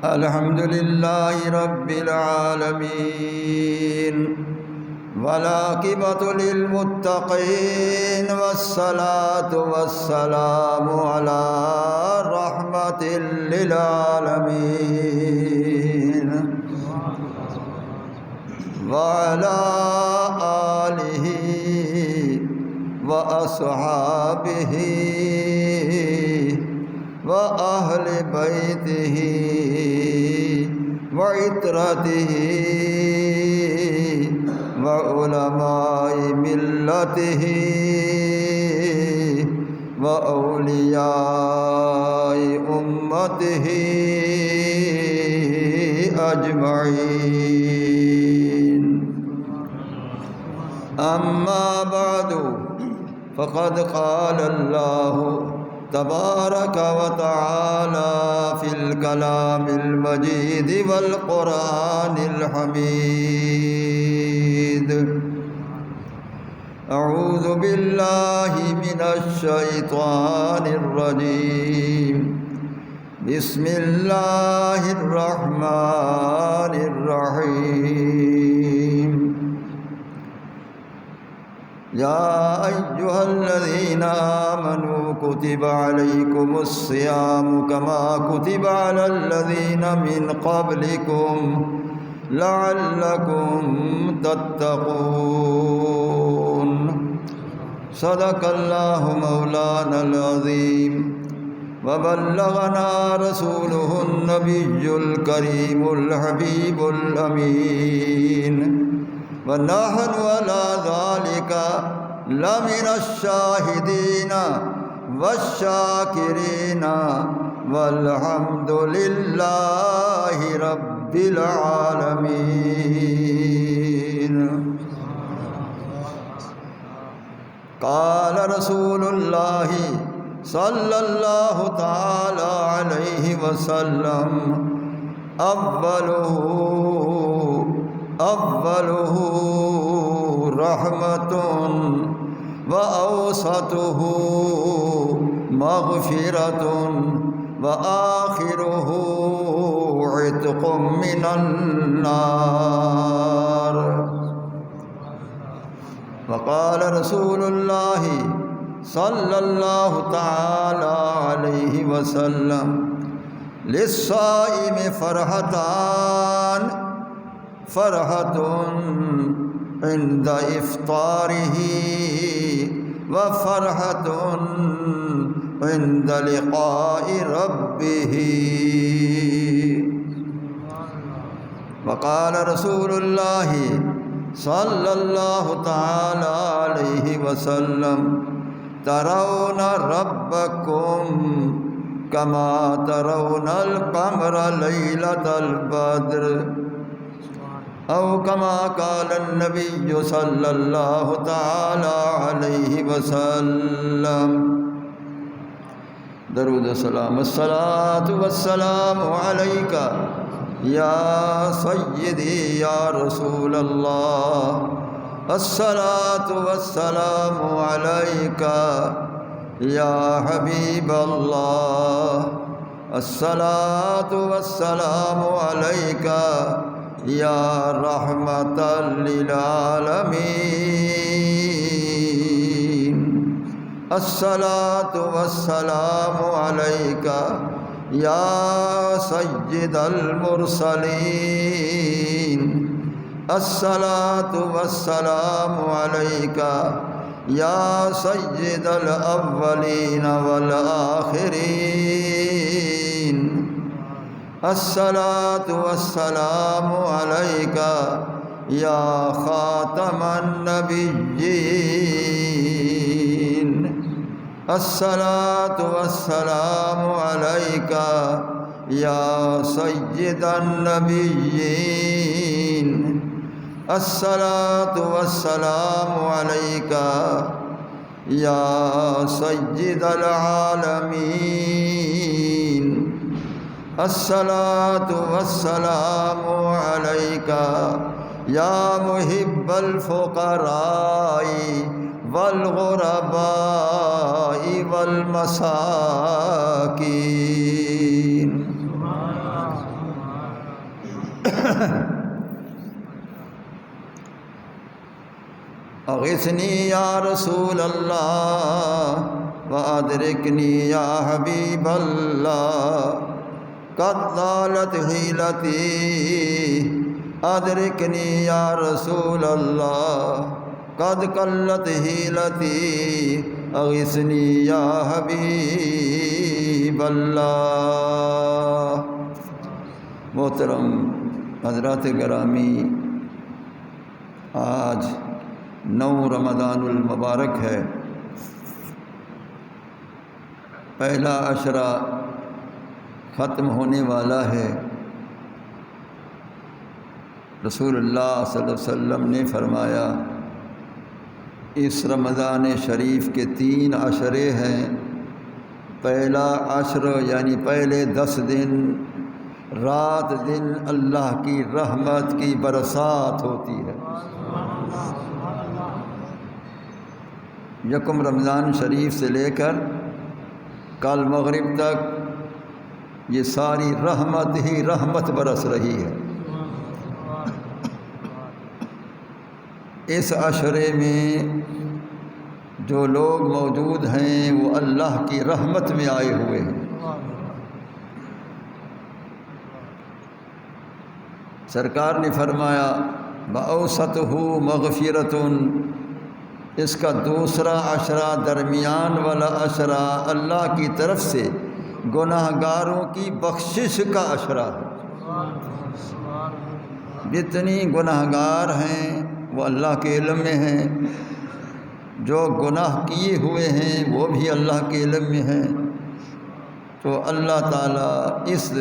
الحمد لله رب العالمين والعاقبة للمتقين والصلاة والسلام على رحمة للعالمين وعلى آله وأصحابه وأهل بيته وعترته وعلماء ملته وأولياء أمته أجمعين. أما بعد فقد قال الله تبارك وتعالى في الكلام المجيد والقرآن الحميد: أعوذ بالله من الشيطان الرجيم. بسم الله الرحمن الرحيم. يا أيها الذين آمنوا كتب عليكم الصيام كما كتب على الذين من قبلكم لعلكم تتقون. صدق الله مولانا العظيم وبلغنا رسوله النبي الكريم الحبيب الأمين، ونحن على ذلك لمن الشاهدين والشاكرين والحمد لله رب العالمين. قال رسول الله صلى الله تعالى عليه وسلم: أوله رحمة وأوسطه مغفرة وآخره عتق من النار. وقال رسول الله صلى الله تعالى عليه وسلم: للصائم فرحتان: فرحة عند إفطاره وفرحة عند لقاء ربه. وقال رسول الله صلى الله تعالى عليه وسلم: ترون ربكم كما ترون القمر ليلة البدر، أو كما قال النبي صلى الله تعالى عليه وسلم. درود السلام. الصلاة والسلام عليك يا سيدي يا رسول الله. الصلاة والسلام عليك يا حبيب الله. الصلاة والسلام عليك يا رحمة للعالمين. الصلاة والسلام عليك يا سيد المرسلين. الصلاة والسلام عليك يا سيد الأولين والآخرين. الصلاة والسلام عليك يا خاتم النبيين. الصلاة والسلام عليك يا سيد النبيين. الصلاة والسلام عليك يا سيد العالمين. الصلاة والسلام عليك يا محب الفقراء والغرباء والمساكين. اغثنی یا رسول اللہ وادرکنی یا حبیب اللہ قد ضالت حیلتی ادرکنی یا رسول اللہ قد قلت حیلتی اغثنی یا حبیب اللہ۔ محترم حضرات گرامی، آج 9 رمضان المبارک ہے۔ پہلا عشرہ ختم ہونے والا ہے۔ رسول اللہ صلی اللہ علیہ وسلم نے فرمایا اس رمضان شریف کے 3 عشرے ہیں۔ پہلا عشر یعنی پہلے 10 دن رات دن اللہ کی رحمت کی برسات ہوتی ہے۔ یکم رمضان شریف سے لے کر کل مغرب تک یہ ساری رحمت ہی رحمت برس رہی ہے۔ اس عشرے میں جو لوگ موجود ہیں وہ اللہ کی رحمت میں آئے ہوئے ہیں۔ سرکار نے فرمایا بأوسطہ مغفرۃ، اس کا دوسرا عشرہ درمیان والا عشرہ اللہ کی طرف سے گناہ گاروں کی بخشش کا عشرہ ہے۔ جتنی گناہ گار ہیں وہ اللہ کے علم میں ہیں، جو گناہ کیے ہوئے ہیں وہ بھی اللہ کے علم میں ہیں۔ تو اللہ تعالیٰ اس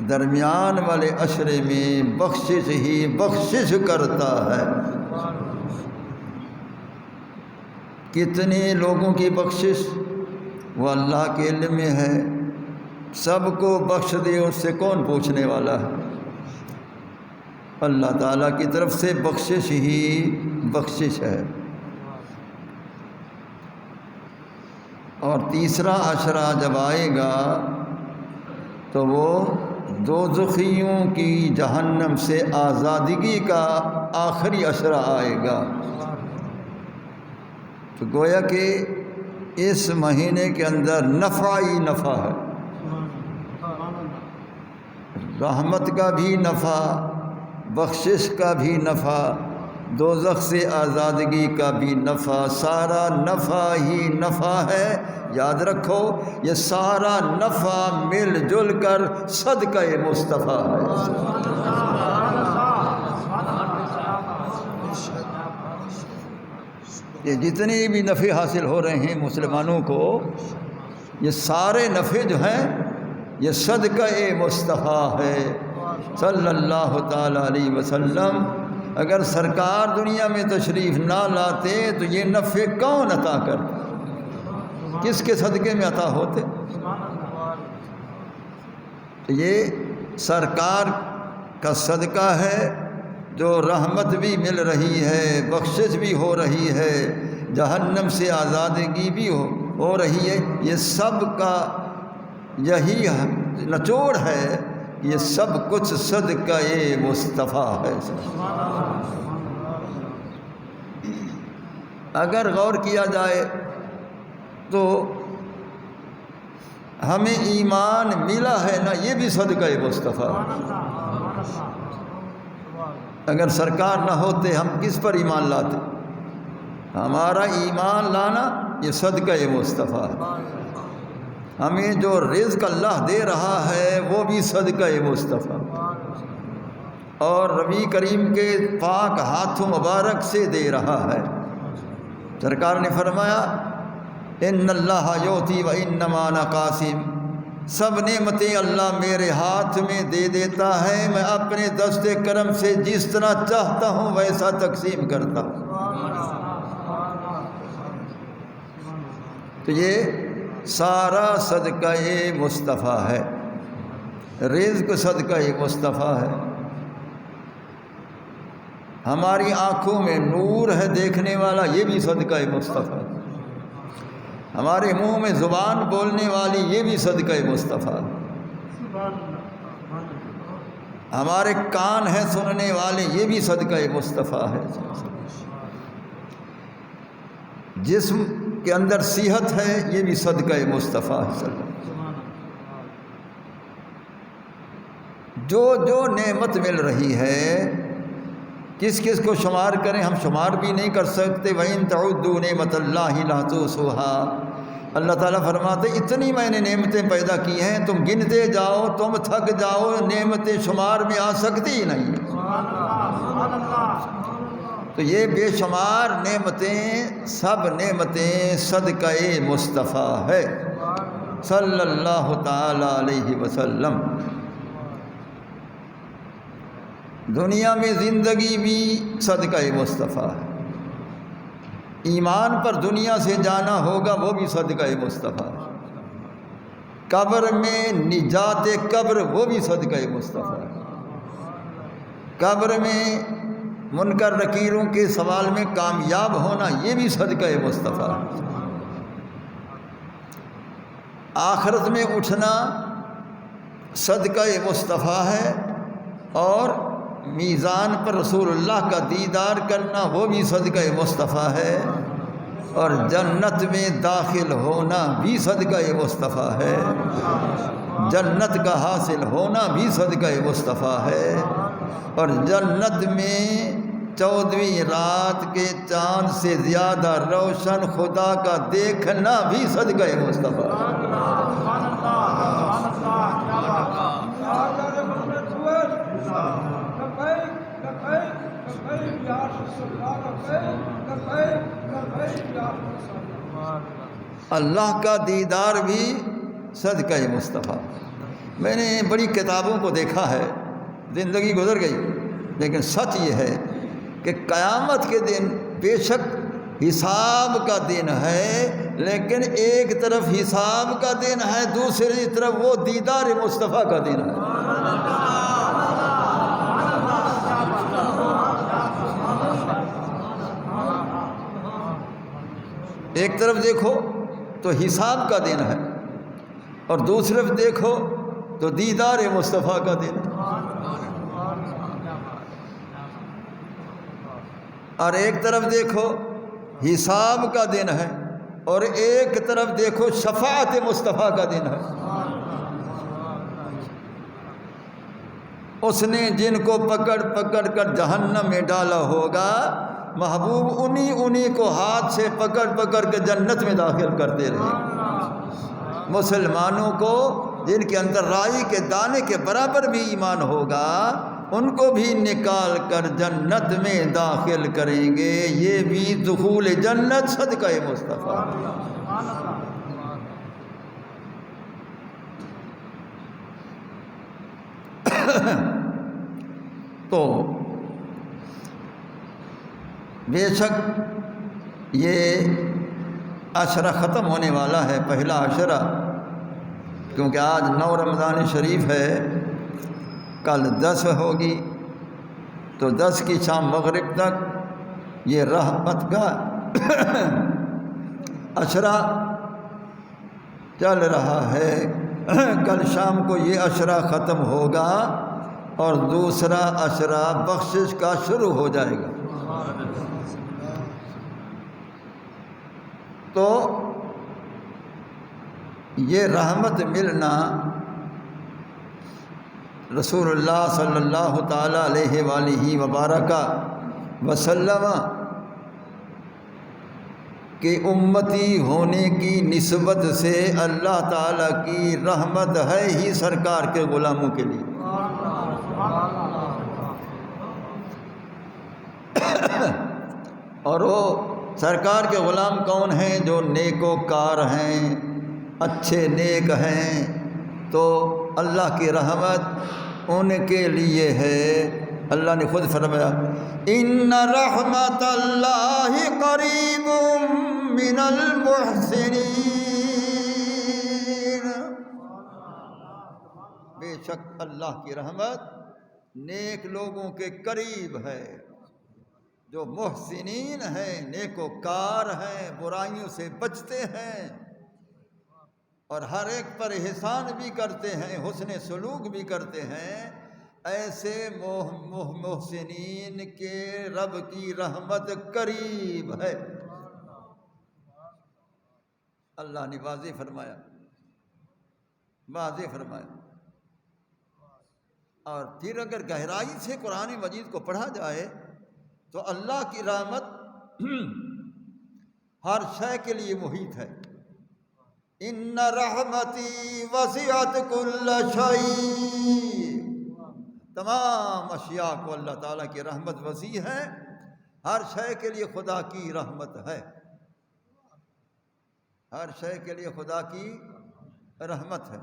درمیان والے عشرے میں بخشش ہی بخشش کرتا ہے۔ کتنے لوگوں کی بخشش وہ اللہ کے علم میں ہے۔ سب کو بخش دے اس سے کون پوچھنے والا ہے؟ اللہ تعالیٰ کی طرف سے بخشش ہی بخشش ہے۔ اور تیسرا عشرہ جب آئے گا تو وہ دوزخیوں کی جہنم سے آزادگی کا آخری عشرہ آئے گا۔ تو گویا کہ اس مہینے کے اندر نفع ہی نفع ہے، رحمت کا بھی نفع، بخشش کا بھی نفع، دوزخ سے آزادگی کا بھی نفع، سارا نفع ہی نفع ہے۔ یاد رکھو یہ سارا نفع مل جل کر صدقہ مصطفیٰ ہے۔ یہ جتنے بھی نفع حاصل ہو رہے ہیں مسلمانوں کو، یہ سارے نفع جو ہیں یہ صدقہ مصطفیٰ ہے صلی اللہ تعالیٰ علیہ وسلم۔ اگر سرکار دنیا میں تشریف نہ لاتے تو یہ نفع کون عطا کرتا؟ کس کے صدقے میں عطا ہوتے؟ تو یہ سرکار کا صدقہ ہے جو رحمت بھی مل رہی ہے، بخشش بھی ہو رہی ہے، جہنم سے آزادگی بھی ہو رہی ہے۔ یہ سب کا یہی نچوڑ ہے، یہ سب کچھ صدقہ مصطفیٰ ہے۔ اگر غور کیا جائے تو ہمیں ایمان ملا ہے نا، یہ بھی صدقہ مصطفیٰ ہے۔ اگر سرکار نہ ہوتے ہم کس پر ایمان لاتے؟ ہمارا ایمان لانا یہ صدقہ مصطفیٰ ہے۔ ہمیں جو رزق اللہ دے رہا ہے وہ بھی صدقہ مصطفیٰ، اور نبی کریم کے پاک ہاتھوں مبارک سے دے رہا ہے۔ سرکار نے فرمایا ان اللہ یؤتی و انما انا قاسم، سب نعمتیں اللہ میرے ہاتھ میں دے دیتا ہے، میں اپنے دست کرم سے جس طرح چاہتا ہوں ویسا تقسیم کرتا ہوں۔ تو یہ سارا صدقہ مصطفیٰ ہے، رزق صدقہ مصطفیٰ ہے۔ ہماری آنکھوں میں نور ہے دیکھنے والا، یہ بھی صدقہ مصطفیٰ ہے۔ ہمارے منہ میں زبان بولنے والی، یہ بھی صدقہ مصطفیٰ ہے۔ ہمارے کان ہیں سننے والے، یہ بھی صدقہ مصطفیٰ ہے۔ جسم کے اندر صحت ہے، یہ بھی صدقہ مصطفیٰ ہے۔ جو جو نعمت مل رہی ہے، کس کس کو شمار کریں، ہم شمار بھی نہیں کر سکتے۔ وَإِن تَعُدُّوا نِعْمَتَ اللَّهِ لَا تُحْصُوهَا، اللہ تعالیٰ فرماتے اتنی میں نے نعمتیں پیدا کی ہیں، تم گنتے جاؤ تم تھک جاؤ، نعمتیں شمار میں آ سکتی ہی نہیں۔ تو یہ بے شمار نعمتیں، سب نعمتیں صدقہ مصطفیٰ ہے صلی اللہ تعالی علیہ وسلم۔ دنیا میں زندگی بھی صدقہ مصطفیٰ ہے، ایمان پر دنیا سے جانا ہوگا، وہ بھی صدقہ مصطفیٰ ہے، قبر میں نجات قبر، وہ بھی صدقہ مصطفیٰ ہے، قبر میں منکر نکیروں کے سوال میں کامیاب ہونا، یہ بھی صدقہ مصطفیٰ ہے، آخرت میں اٹھنا صدقہ مصطفیٰ ہے، اور میزان پر رسول اللہ کا دیدار کرنا، وہ بھی صدقہ مصطفیٰ ہے، اور جنت میں داخل ہونا بھی صدقہ مصطفیٰ ہے، جنت کا حاصل ہونا بھی صدقہ مصطفیٰ ہے، اور جنت میں 14ویں رات کے چاند سے زیادہ روشن خدا کا دیکھنا بھی صدقہ مصطفیٰ ہے۔ اللہ کا دیدار بھی صدقہ مصطفیٰ۔ میں نے بڑی کتابوں کو دیکھا ہے، زندگی گزر گئی، لیکن سچ یہ ہے کہ قیامت کے دن بے شک حساب کا دن ہے، لیکن ایک طرف حساب کا دن ہے، دوسری طرف وہ دیدار مصطفیٰ کا دن ہے۔ ایک طرف دیکھو تو حساب کا دن ہے، اور دوسری طرف دیکھو تو دیدار مصطفیٰ کا دن ہے، اور ایک طرف دیکھو حساب کا دن ہے، اور ایک طرف دیکھو شفاعت مصطفیٰ کا دن ہے۔ اس نے جن کو پکڑ پکڑ کر جہنم میں ڈالا ہوگا، محبوب انہی کو ہاتھ سے پکڑ پکڑ کے جنت میں داخل کرتے رہے۔ مسلمانوں کو جن کے اندر رائی کے دانے کے برابر بھی ایمان ہوگا، ان کو بھی نکال کر جنت میں داخل کریں گے، یہ بھی دخول جنت صدقہ مصطفیٰ۔ تو بے شک یہ عشرہ ختم ہونے والا ہے، پہلا عشرہ، کیونکہ آج 9 رمضان شریف ہے، کل 10 ہوگی، تو 10 کی شام مغرب تک یہ رحمت کا عشرہ چل رہا ہے۔ کل شام کو یہ عشرہ ختم ہوگا، اور دوسرا عشرہ بخشش کا شروع ہو جائے گا۔ تو یہ رحمت ملنا رسول اللہ صلی اللہ تعالی علیہ وآلہ وبارکہ وسلم کے امتی ہونے کی نسبت سے اللہ تعالیٰ کی رحمت ہے ہی سرکار کے غلاموں کے لیے۔ اور وہ سرکار کے غلام کون ہیں؟ جو نیکوکار ہیں، اچھے نیک ہیں، تو اللہ کی رحمت ان کے لیے ہے۔ اللہ نے خود فرمایا ان رحمت اللہ قریب من المحسنین، بے شک اللہ کی رحمت نیک لوگوں کے قریب ہے، جو محسنین ہیں، نیکوکار ہیں، برائیوں سے بچتے ہیں، اور ہر ایک پر احسان بھی کرتے ہیں، حسن سلوک بھی کرتے ہیں، ایسے محسنین کے رب کی رحمت قریب ہے۔ اللہ نے واضح فرمایا، واضح فرمایا۔ اور پھر اگر گہرائی سے قرآن مجید کو پڑھا جائے تو اللہ کی رحمت ہر شے کے لیے محیط ہے۔ ان رحمتی وسعت کل شیء، تمام اشیاء کو اللہ تعالیٰ کی رحمت وسیع ہے، ہر شے کے لیے خدا کی رحمت ہے، ہر شے کے لیے خدا کی رحمت ہے۔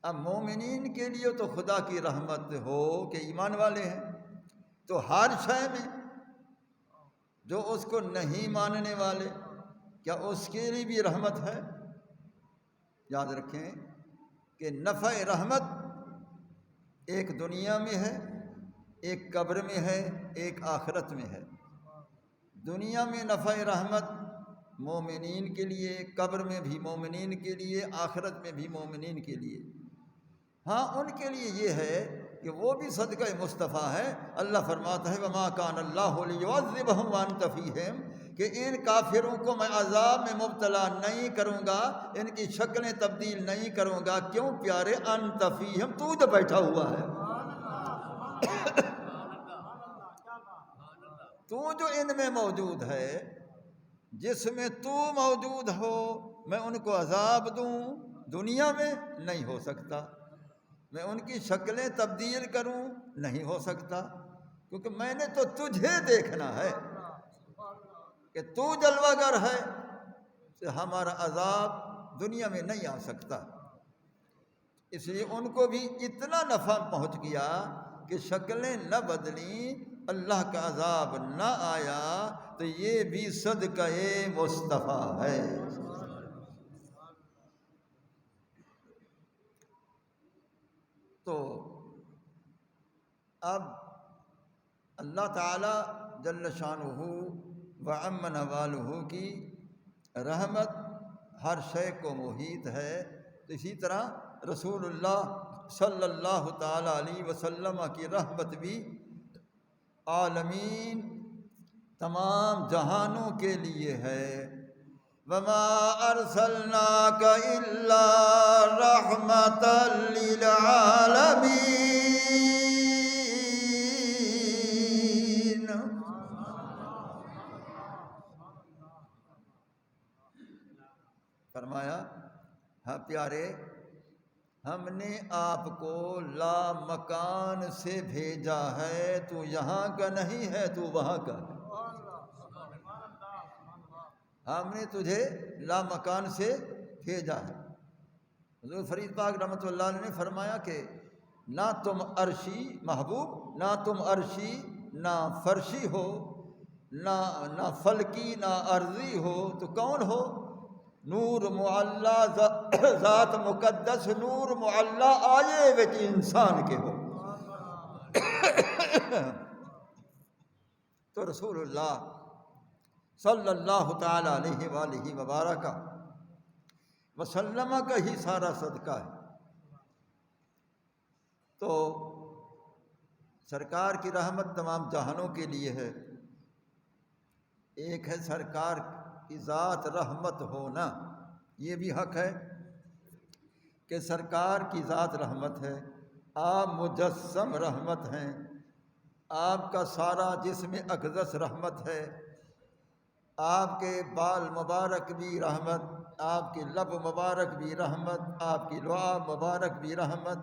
اب مومنین کے لیے تو خدا کی رحمت ہو کہ ایمان والے ہیں، تو ہر شے میں جو اس کو نہیں ماننے والے، کیا اس کے لیے بھی رحمت ہے؟ یاد رکھیں کہ نفع رحمت ایک دنیا میں ہے، ایک قبر میں ہے، ایک آخرت میں ہے۔ دنیا میں نفع رحمت مومنین کے لیے، قبر میں بھی مومنین کے لیے، آخرت میں بھی مومنین کے لیے۔ ہاں ان کے لیے یہ ہے کہ وہ بھی صدقہ مصطفیٰ ہے۔ اللہ فرماتا ہے وَمَا كَانَ اللَّهُ لِيُعَذِّبَهُمْ وَأَنْتَ فِيهِمْ، کہ ان کافروں کو میں عذاب میں مبتلا نہیں کروں گا، ان کی شکلیں تبدیل نہیں کروں گا۔ کیوں پیارے؟ أَنْتَ فِيهِمْ، تو جو بیٹھا ہوا ہے، تو جو ان میں موجود ہے، جس میں تو موجود ہو، میں ان کو عذاب دوں دنیا میں نہیں ہو سکتا، میں ان کی شکلیں تبدیل کروں نہیں ہو سکتا، کیونکہ میں نے تو تجھے دیکھنا ہے کہ تو جلوہ گر ہے، کہ ہمارا عذاب دنیا میں نہیں آ سکتا۔ اس لیے ان کو بھی اتنا نفع پہنچ گیا کہ شکلیں نہ بدلیں، اللہ کا عذاب نہ آیا، تو یہ بھی صدقہ مصطفیٰ ہے۔ تو اب اللہ تعالیٰ جل شانہ وعم نوالہ کی رحمت ہر شے کو محیط ہے، تو اسی طرح رسول اللہ صلی اللہ تعالیٰ علیہ وسلم کی رحمت بھی عالمین، تمام جہانوں کے لیے ہے۔ وَمَا أَرْسَلْنَاكَ إِلَّا رَحْمَةً لِّلْعَالَمِينَ۔ فرمایا ہاں پیارے، ہم نے آپ کو لا مکان سے بھیجا ہے، تو یہاں کا نہیں ہے، تو وہاں کا ہے۔ ہم نے تجھے لا مکان سے بھیجا ہے۔ حضور فرید پاک رحمۃ اللہ علیہ نے فرمایا کہ نہ تم عرشی محبوب، نہ تم عرشی نہ فرشی ہو، نہ فلکی نہ ارضی ہو، تو کون ہو؟ نور معلا، ذات مقدس نور معلا آئے وچ انسان کے ہو۔ تو رسول اللہ صلی اللہ تعالیٰ علیہ وآلہ وبارک وسلم کا ہی سارا صدقہ ہے۔ تو سرکار کی رحمت تمام جہانوں کے لیے ہے۔ ایک ہے سرکار کی ذات رحمت ہونا، یہ بھی حق ہے کہ سرکار کی ذات رحمت ہے، آپ مجسم رحمت ہیں، آپ کا سارا جسم اقدس رحمت ہے، آپ کے بال مبارک بھی رحمت، آپ کے لب مبارک بھی رحمت، آپ کی لعاب مبارک بھی رحمت،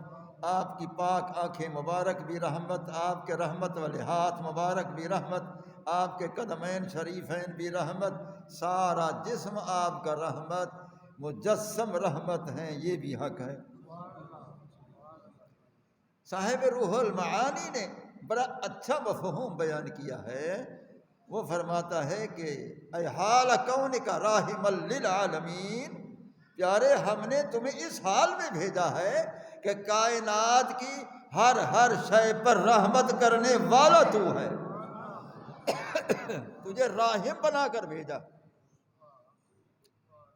آپ کی پاک آنکھیں مبارک بھی رحمت، آپ کے رحمت والے ہاتھ مبارک بھی رحمت، آپ کے قدمین شریفین بھی رحمت، سارا جسم آپ کا رحمت، مجسم رحمت ہیں، یہ بھی حق ہے۔ صاحب روح المعانی نے بڑا اچھا مفہوم بیان کیا ہے، وہ فرماتا ہے کہ اے حال کونک راحما للعالمین، پیارے ہم نے تمہیں اس حال میں بھیجا ہے کہ کائنات کی ہر شے پر رحمت کرنے والا تو ہے، تجھے راحم بنا کر بھیجا،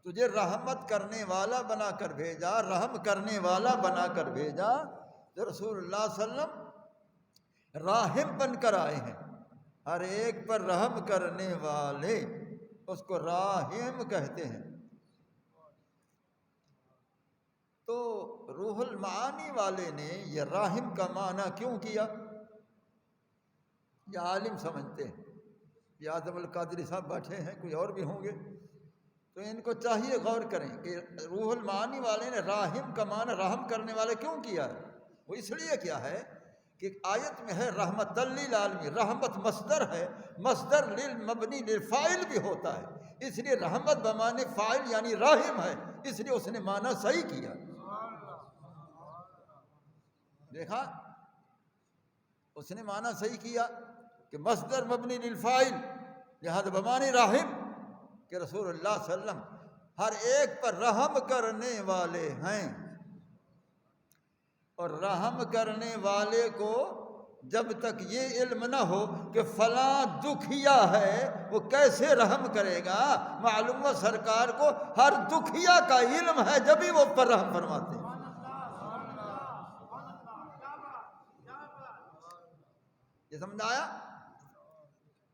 تجھے رحمت کرنے والا بنا کر بھیجا، رحم کرنے والا بنا کر بھیجا، تو رسول اللہ صلی اللہ علیہ وسلم راحم بن کر آئے ہیں۔ ہر ایک پر رحم کرنے والے اس کو راحم کہتے ہیں۔ تو روح المعانی والے نے یہ راحم کا معنی کیوں کیا، یہ عالم سمجھتے ہیں۔ یہ اعظم القادری صاحب بیٹھے ہیں، کوئی اور بھی ہوں گے، تو ان کو چاہیے غور کریں کہ روح المعانی والے نے راحم کا معنی رحم کرنے والے کیوں کیا ہے۔ وہ اس لیے کیا ہے کہ آیت میں ہے رحمت للعالمین، رحمت مصدر ہے، مصدر مبنی للفاعل بھی ہوتا ہے، اس لیے رحمت بمعنی فاعل یعنی راحم ہے، اس لیے اس نے معنی صحیح کیا۔ دیکھا، اس نے معنی صحیح کیا کہ مصدر مبنی للفاعل لہذا بمعنی راحم، کہ رسول اللہ صلی اللہ علیہ وسلم ہر ایک پر رحم کرنے والے ہیں، اور رحم کرنے والے کو جب تک یہ علم نہ ہو کہ فلاں دکھیا ہے وہ کیسے رحم کرے گا، معلوم ہے سرکار کو ہر دکھیا کا علم ہے جبھی وہ پر رحم فرماتے ہیں۔ یہ سمجھ آیا؟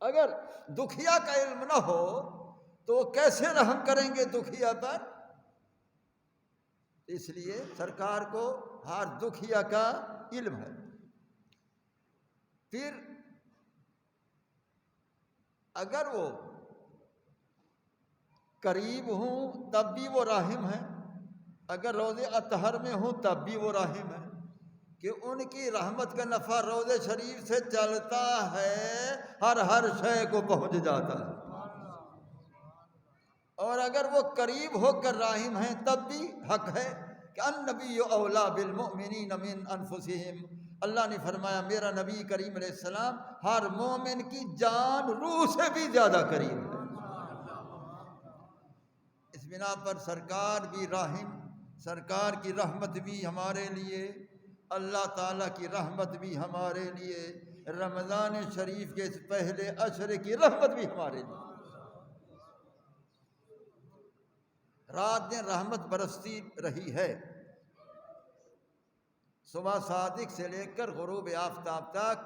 اگر دکھیا کا علم نہ ہو تو وہ کیسے رحم کریں گے دکھیا پر؟ اس لیے سرکار کو ہر دکھیا کا علم ہے۔ پھر اگر وہ قریب ہوں تب بھی وہ راحم ہیں، اگر روض اطہر میں ہوں تب بھی وہ راحم ہیں، کہ ان کی رحمت کا نفع روضہ شریف سے چلتا ہے، ہر شے کو پہنچ جاتا ہے۔ اور اگر وہ قریب ہو کر راحم ہیں تب بھی حق ہے کہ النبی اولیٰ بالمؤمنین من انفسہم، اللہ نے فرمایا میرا نبی کریم علیہ السلام ہر مومن کی جان روح سے بھی زیادہ قریب ہے۔ اس بنا پر سرکار بھی راحم، سرکار کی رحمت بھی ہمارے لیے، اللہ تعالیٰ کی رحمت بھی ہمارے لیے، رمضان شریف کے اس پہلے عشر کی رحمت بھی ہمارے لیے۔ رات دن رحمت برستی رہی ہے، صبح صادق سے لے کر غروب آفتاب تک،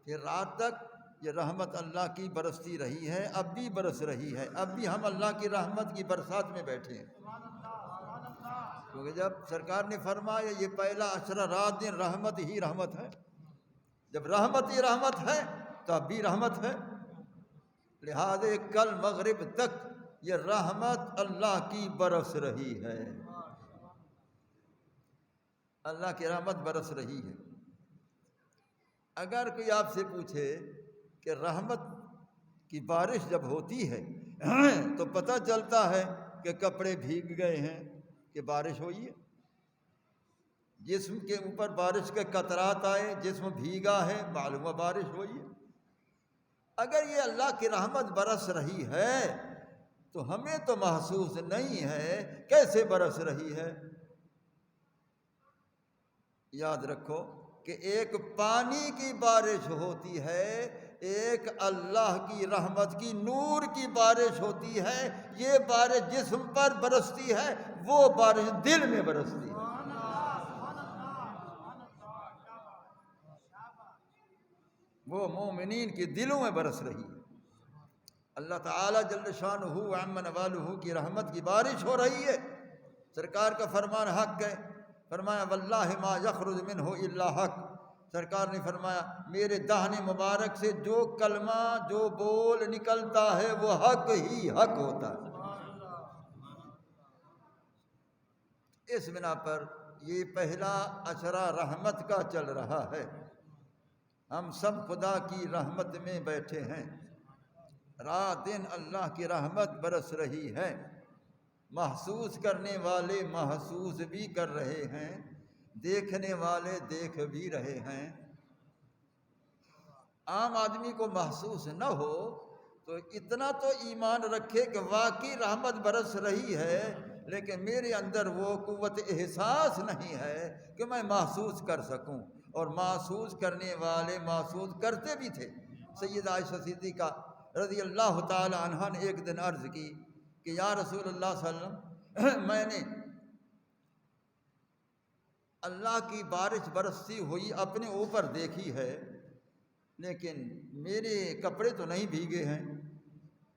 پھر رات تک یہ رحمت اللہ کی برستی رہی ہے، اب بھی برس رہی ہے، اب بھی ہم اللہ کی رحمت کی برسات میں بیٹھے ہیں۔ کیونکہ جب سرکار نے فرمایا یہ پہلا عشرہ رات دن رحمت ہی رحمت ہے، جب رحمت ہی رحمت ہے تو اب بھی رحمت ہے، لہذا کل مغرب تک یہ رحمت اللہ کی برس رہی ہے، اللہ کی رحمت برس رہی ہے۔ اگر کوئی آپ سے پوچھے کہ رحمت کی بارش جب ہوتی ہے تو پتہ چلتا ہے کہ کپڑے بھیگ گئے ہیں کہ بارش ہوئی ہے، جسم کے اوپر بارش کے قطرات آئے، جسم بھیگا ہے، معلوم ہے بارش ہوئی ہے۔ اگر یہ اللہ کی رحمت برس رہی ہے تو ہمیں تو محسوس نہیں ہے، کیسے برس رہی ہے؟ یاد رکھو کہ ایک پانی کی بارش ہوتی ہے، ایک اللہ کی رحمت کی نور کی بارش ہوتی ہے، یہ بارش جسم پر برستی ہے، وہ بارش دل میں برستی ہے۔ وہ مومنین کے دلوں میں برس رہی ہے۔ اللہ تعالیٰ جل شانہ وعم نوالہ کی رحمت کی بارش ہو رہی ہے۔ سرکار کا فرمان حق ہے، فرمایا واللہ ما یخرج منہ الا حق، سرکار نے فرمایا میرے دہن مبارک سے جو کلمہ جو بول نکلتا ہے وہ حق ہی حق ہوتا ہے۔ اس بنا پر یہ پہلا عشرہ رحمت کا چل رہا ہے، ہم سب خدا کی رحمت میں بیٹھے ہیں، رات دن اللہ کی رحمت برس رہی ہے، محسوس کرنے والے محسوس بھی کر رہے ہیں، دیکھنے والے دیکھ بھی رہے ہیں۔ عام آدمی کو محسوس نہ ہو تو اتنا تو ایمان رکھے کہ واقعی رحمت برس رہی ہے، لیکن میرے اندر وہ قوت احساس نہیں ہے کہ میں محسوس کر سکوں، اور محسوس کرنے والے محسوس کرتے بھی تھے۔ سیدہ عائشہ صدیقہ رضی اللہ تعالی عنہا نے ایک دن عرض کی کہ یا رسول اللہ صلی اللہ علیہ وسلم میں نے اللہ کی بارش برستی ہوئی اپنے اوپر دیکھی ہے، لیکن میرے کپڑے تو نہیں بھیگے ہیں،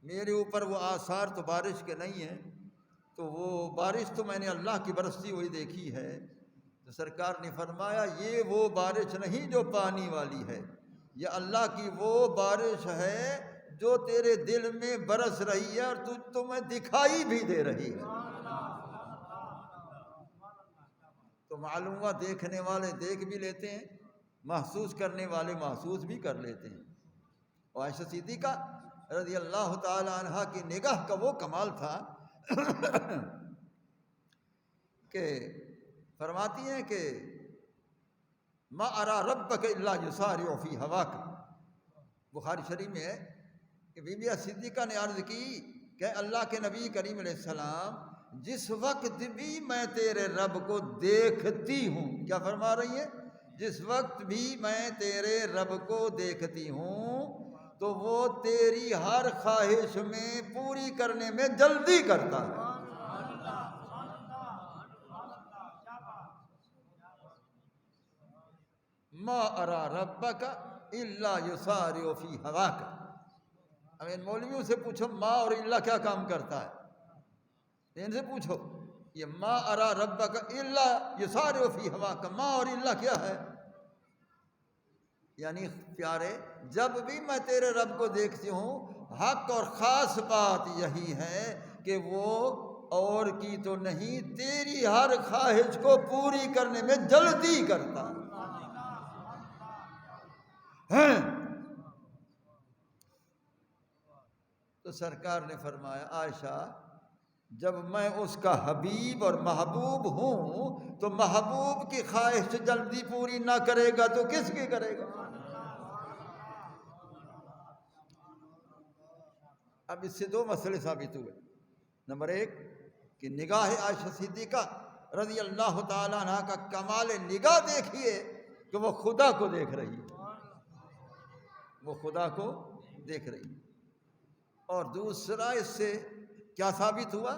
میرے اوپر وہ آثار تو بارش کے نہیں ہیں، تو وہ بارش تو میں نے اللہ کی برستی ہوئی دیکھی ہے۔ تو سرکار نے فرمایا یہ وہ بارش نہیں جو پانی والی ہے، یہ اللہ کی وہ بارش ہے جو تیرے دل میں برس رہی ہے اور تمہیں دکھائی بھی دے رہی ہے۔ تو معلوم ہوا دیکھنے والے دیکھ بھی لیتے ہیں، محسوس کرنے والے محسوس بھی کر لیتے ہیں۔ اور عائشہ صدیقہ رضی اللہ تعالی عنہا کی نگاہ کا وہ کمال تھا کہ فرماتی ہیں کہ ما ارا ربک الا یسارع فی ہواک، بخاری شریف میں ہے کہ بی بی صدیقہ نے عرض کی کہ اللہ کے نبی کریم علیہ السلام جس وقت بھی میں تیرے رب کو دیکھتی ہوں، کیا فرما رہی ہے؟ جس وقت بھی میں تیرے رب کو دیکھتی ہوں تو وہ تیری ہر خواہش میں پوری کرنے میں جلدی کرتا ہے۔ ما ارا ربک الا یسارع فی ہواک۔ اب ان مولویوں سے پوچھو ما اور الا کیا کام کرتا ہے، ان سے پوچھو یہ ما ارا ربک الا یسارع فی ہواک، ما اور الا کیا ہے؟ یعنی پیارے جب بھی میں تیرے رب کو دیکھتی ہوں حق اور خاص بات یہی ہے کہ وہ اور کی تو نہیں، تیری ہر خواہش کو پوری کرنے میں جلدی کرتا ہے۔ تو سرکار نے فرمایا عائشہ جب میں اس کا حبیب اور محبوب ہوں تو محبوب کی خواہش جلدی پوری نہ کرے گا تو کس کی کرے گا؟ اب اس سے دو مسئلے ثابت ہوئے۔ نمبر ایک کہ نگاہ عائشہ صدیقہ رضی اللہ تعالیٰ عنہ کا کمال نگاہ دیکھیے کہ وہ خدا کو دیکھ رہی ہے، وہ خدا کو دیکھ رہی ہے۔ اور دوسرا اس سے کیا ثابت ہوا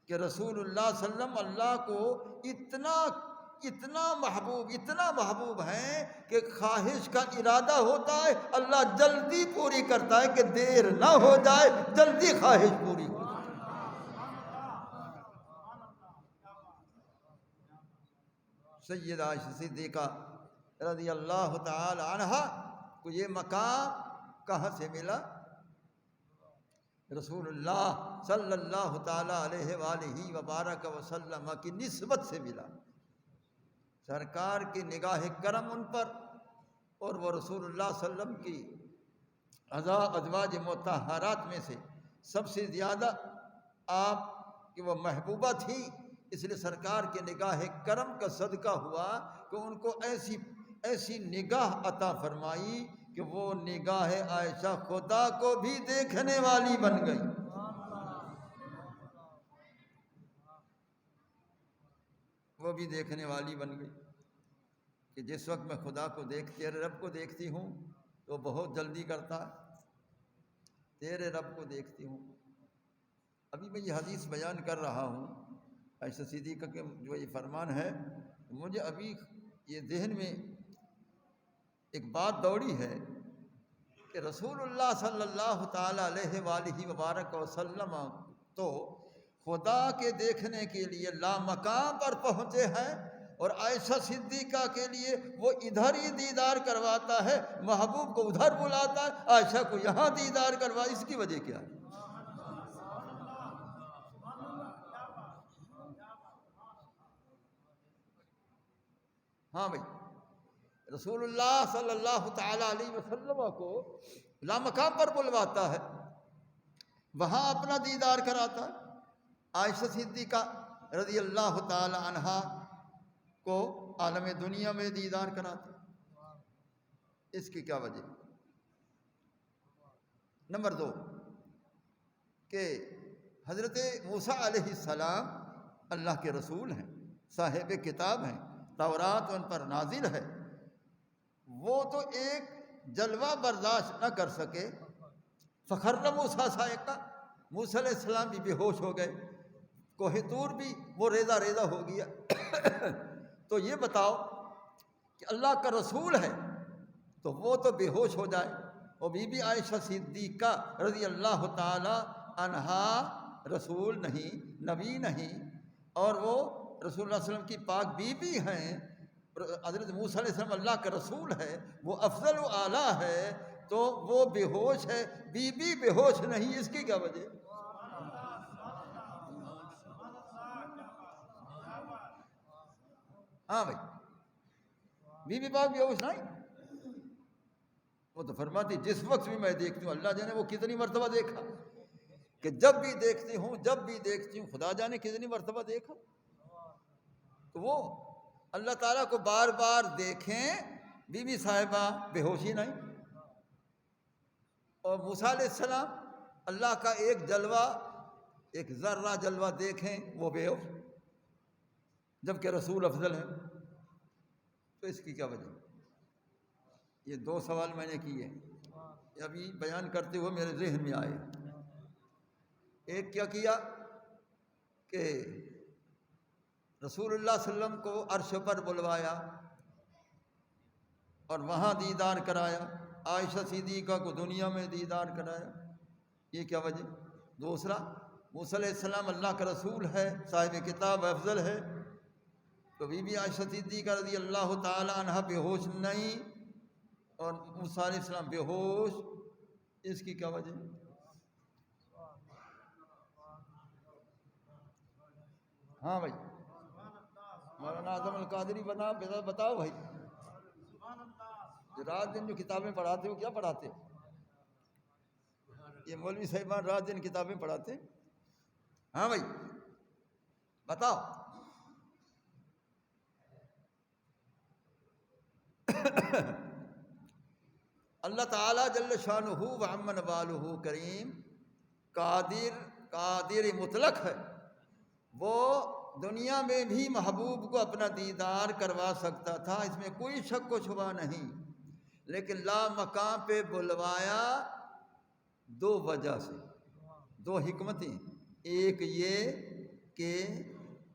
کہ رسول اللہ صلی اللہ علیہ وسلم اللہ کو اتنا محبوب ہیں کہ خواہش کا ارادہ ہوتا ہے اللہ جلدی پوری کرتا ہے کہ دیر نہ ہو جائے، جلدی خواہش پوری ہو۔ سیدہ عائشہ صدیقہ رضی اللہ تعالی عنہا کو یہ مقام کہاں سے ملا؟ رسول اللہ صلی اللہ تعالیٰ علیہ وآلہ وبارک وسلم کی نسبت سے ملا۔ سرکار کی نگاہ کرم ان پر، اور وہ رسول اللہ صلی اللہ علیہ وسلم کی ازواج مطہرات میں سے سب سے زیادہ آپ کی وہ محبوبہ تھی، اس لیے سرکار کے نگاہ کرم کا صدقہ ہوا کہ ان کو ایسی نگاہ عطا فرمائی کہ وہ نگاہ عائشہ خدا کو بھی دیکھنے والی بن گئی۔ وہ بھی دیکھنے والی بن گئی کہ جس وقت میں خدا کو تیرے رب کو دیکھتی ہوں تو بہت جلدی کرتا ہے، تیرے رب کو دیکھتی ہوں۔ ابھی میں یہ حدیث بیان کر رہا ہوں عائشہ صدیقہ کے جو یہ فرمان ہے، مجھے ابھی یہ ذہن میں ایک بات دوڑی ہے کہ رسول اللہ صلی اللہ تعالیٰ علیہ وآلہ وبارک وسلم تو خدا کے دیکھنے کے لیے لامقام پر پہنچے ہیں، اور عائشہ صدیقہ کے لیے وہ ادھر ہی دیدار کرواتا ہے، محبوب کو ادھر بلاتا ہے، عائشہ کو یہاں دیدار کروا۔ اس کی وجہ کیا ہے؟ ہاں بھائی، رسول اللہ صلی اللہ تعالیٰ علیہ وسلم کو لامقام پر بلواتا ہے، وہاں اپنا دیدار کراتا ہے۔ عائشہ صدیقہ رضی اللہ تعالی عنہا کو عالم دنیا میں دیدار کراتا ہے۔ اس کی کیا وجہ؟ نمبر 2 کہ حضرت موسیٰ علیہ السلام اللہ کے رسول ہیں، صاحب کتاب ہیں، تورات ان پر نازل ہے، وہ تو ایک جلوہ برداشت نہ کر سکے۔ فخر موسیٰ صاعقہ، موسیٰ علیہ السلام بھی بے ہوش ہو گئے، کوہ طور بھی وہ ریزہ ریزہ ہو گیا۔ تو یہ بتاؤ کہ اللہ کا رسول ہے تو وہ تو بے ہوش ہو جائے، اور بی بی عائشہ صدیقہ رضی اللہ تعالی عنہا رسول نہیں، نبی نہیں، اور وہ رسول اللہ علیہ وسلم کی پاک بیوی ہیں، حضرت موسیٰ علیہ السلام اللہ کا رسول ہے، وہ افضل و اعلیٰ ہے، تو وہ بے ہوش ہے، بی بی بے ہوش نہیں، اس کی کیا وجہ؟ ہاں بھائی، بی بی پاک بے ہوش نہیں، وہ تو فرماتی جس وقت بھی میں دیکھتی ہوں، اللہ جانے وہ کتنی مرتبہ دیکھا، کہ جب بھی دیکھتی ہوں خدا جانے کتنی مرتبہ دیکھا، تو وہ اللہ تعالیٰ کو بار بار دیکھیں، بی بی صاحبہ بے ہوشی نہیں، اور موسیٰ علیہ السلام اللہ کا ایک جلوہ، ایک ذرہ جلوہ دیکھیں وہ بے ہوش، جبکہ رسول افضل ہے، تو اس کی کیا وجہ؟ یہ دو سوال میں نے کیے، ابھی بیان کرتے ہوئے میرے ذہن میں آئے۔ ایک کیا کیا کہ رسول اللہ صلی اللہ علیہ وسلم کو عرش پر بلوایا اور وہاں دیدار کرایا، عائشہ صدیقہ کو دنیا میں دیدار کرایا، یہ کیا وجہ؟ دوسرا، موسیٰ علیہ السلام اللہ کا رسول ہے، صاحب کتاب افضل ہے، تو بی بی عائشہ صدیقہ رضی اللہ تعالی عنہ بے ہوش نہیں، اور موسیٰ علیہ السلام بے ہوش، اس کی کیا وجہ؟ ہاں بھائی، مولانا اعظم القادری بتاؤ بھائی، جو رات دن جو کتابیں پڑھاتے ہو، کیا پڑھاتے ہو؟ یہ مولوی صاحبان رات دن کتابیں پڑھاتے؟ ہاں بھائی بتاؤ۔ اللہ تعالیٰ جل شانہ و عم نوالہ کریم قادر مطلق ہے، وہ دنیا میں بھی محبوب کو اپنا دیدار کروا سکتا تھا، اس میں کوئی شک و شبہ نہیں، لیکن لا مقام پہ بلوایا دو وجہ سے، دو حکمتیں، ایک یہ کہ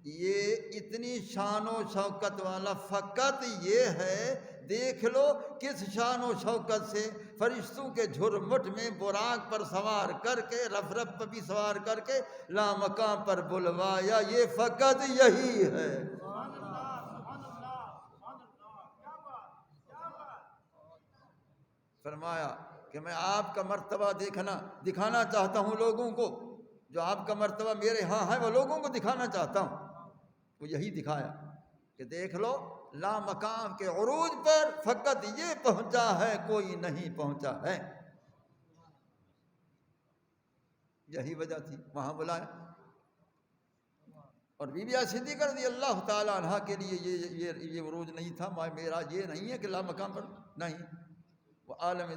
یہ اتنی شان و شوکت والا فقط یہ ہے، دیکھ لو کس شان و شوکت سے فرشتوں کے جھرمٹ میں براق پر سوار کر کے، رف پر بھی سوار کر کے لا مقام پر بلوایا، یہ فقط یہی ہے۔ فرمایا کہ میں آپ کا مرتبہ دکھانا چاہتا ہوں لوگوں کو، جو آپ کا مرتبہ میرے ہاں ہے وہ لوگوں کو دکھانا چاہتا ہوں، وہ یہی دکھایا کہ دیکھ لو لا مقام کے عروج پر فقط یہ پہنچا ہے، کوئی نہیں پہنچا ہے، یہی وجہ تھی وہاں بلایا۔ اور بی بی عائشہ صدیقہ رضی اللہ تعالی عنہ کے لیے یہ عروج نہیں تھا، میرا یہ نہیں ہے کہ لا مقام پر نہیں، وہ عالم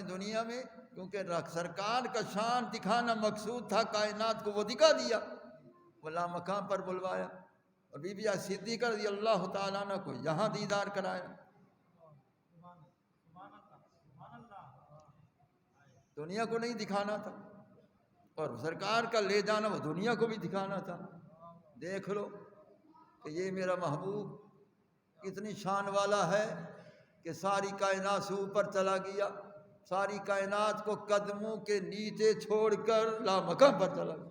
دنیا میں کیونکہ سرکار کا شان دکھانا مقصود تھا، کائنات کو وہ دکھا دیا، وہ لا مقام پر بلوایا، اور بی بی عائشہ صدیقہ رضی اللہ تعالیٰ عنہ کو یہاں دیدار کرایا، دنیا کو نہیں دکھانا تھا، اور سرکار کا لے جانا وہ دنیا کو بھی دکھانا تھا۔ دیکھ لو کہ یہ میرا محبوب کتنی شان والا ہے کہ ساری کائنات سے اوپر چلا گیا، ساری کائنات کو قدموں کے نیچے چھوڑ کر لا مقام پر چلا گیا،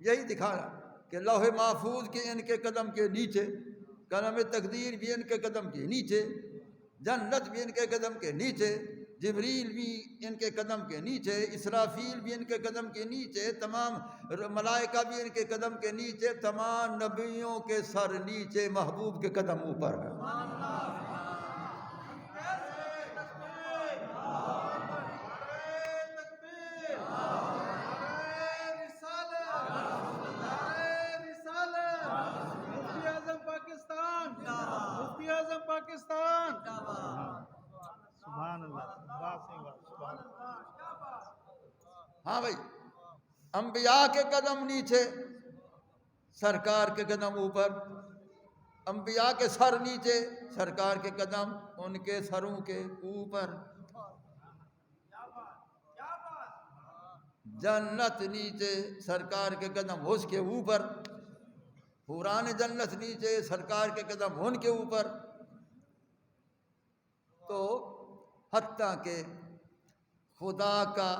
یہی دکھانا کہ لوح محفوظ کے ان کے قدم کے نیچے، قلم تقدیر بھی ان کے قدم کے نیچے، جنت بھی ان کے قدم کے نیچے، جبریل بھی ان کے قدم کے نیچے، اسرافیل بھی ان کے قدم کے نیچے، تمام ملائکہ بھی ان کے قدم کے نیچے، تمام نبیوں کے سر نیچے، محبوب کے قدم اوپر ہے۔ ہاں بھائی، انبیاء کے قدم نیچے، سرکار کے قدم اوپر، انبیاء کے سر نیچے، سرکار کے قدم ان کے سروں کے اوپر، جنت نیچے سرکار کے قدم اس کے اوپر، حوران جنت نیچے سرکار کے قدم ان کے اوپر. تو حتیٰ کہ خدا کا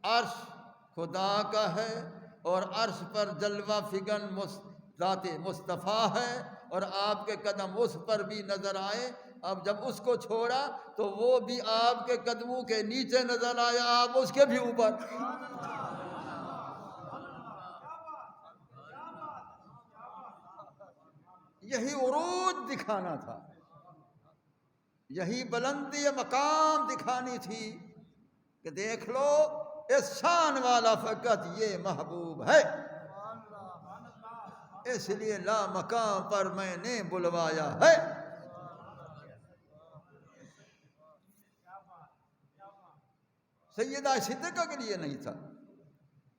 عرش خدا کا ہے اور عرش پر جلوہ فگن ذات مصطفیٰ ہے، اور آپ کے قدم اس پر بھی نظر آئے. اب جب اس کو چھوڑا تو وہ بھی آپ کے قدموں کے نیچے نظر آیا، آپ اس کے بھی اوپر. یہی عروج دکھانا تھا، یہی بلندی مقام دکھانی تھی کہ دیکھ لو اس شان والا فقط یہ محبوب ہے، اس لیے لا مقام پر میں نے بلوایا ہے. سیدہ صدیقہ کے لیے نہیں تھا،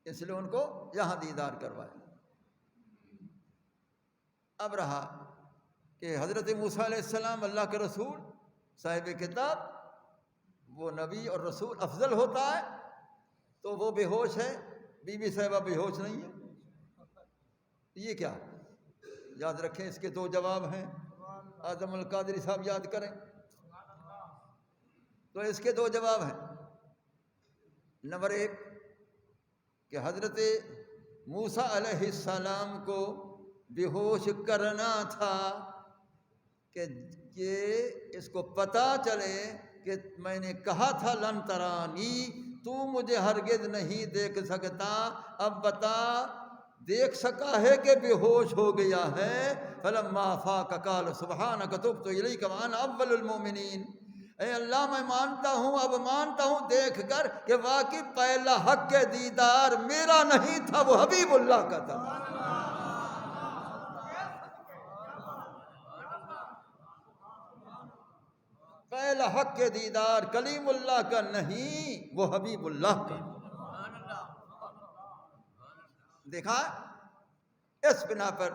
اس لیے ان کو یہاں دیدار کروایا. اب رہا کہ حضرت موسیٰ علیہ السلام اللہ کے رسول صاحب کتاب، وہ نبی اور رسول افضل ہوتا ہے تو وہ بے ہوش ہے، بی بی صاحبہ بے ہوش نہیں ہے. یہ کیا؟ یاد رکھیں اس کے 2 جواب ہیں. اعظم القادری صاحب یاد کریں تو اس کے 2 جواب ہیں. نمبر 1 کہ حضرت موسیٰ علیہ السلام کو بے ہوش کرنا تھا کہ یہ اس کو پتہ چلے کہ میں نے کہا تھا لن ترانی، تو مجھے ہرگز نہیں دیکھ سکتا. اب بتا دیکھ سکا ہے کہ بے ہوش ہو گیا ہے. فلما افاق قال سبحانک تبت الیک وانا اول المؤمنین. اے اللہ میں مانتا ہوں، اب مانتا ہوں دیکھ کر کہ واقعی پہلا حق کے دیدار میرا نہیں تھا، وہ حبیب اللہ کا تھا. پہلا حق کے دیدار کلیم اللہ کا نہیں، وہ حبیب اللہ کا. دیکھا اس بنا پر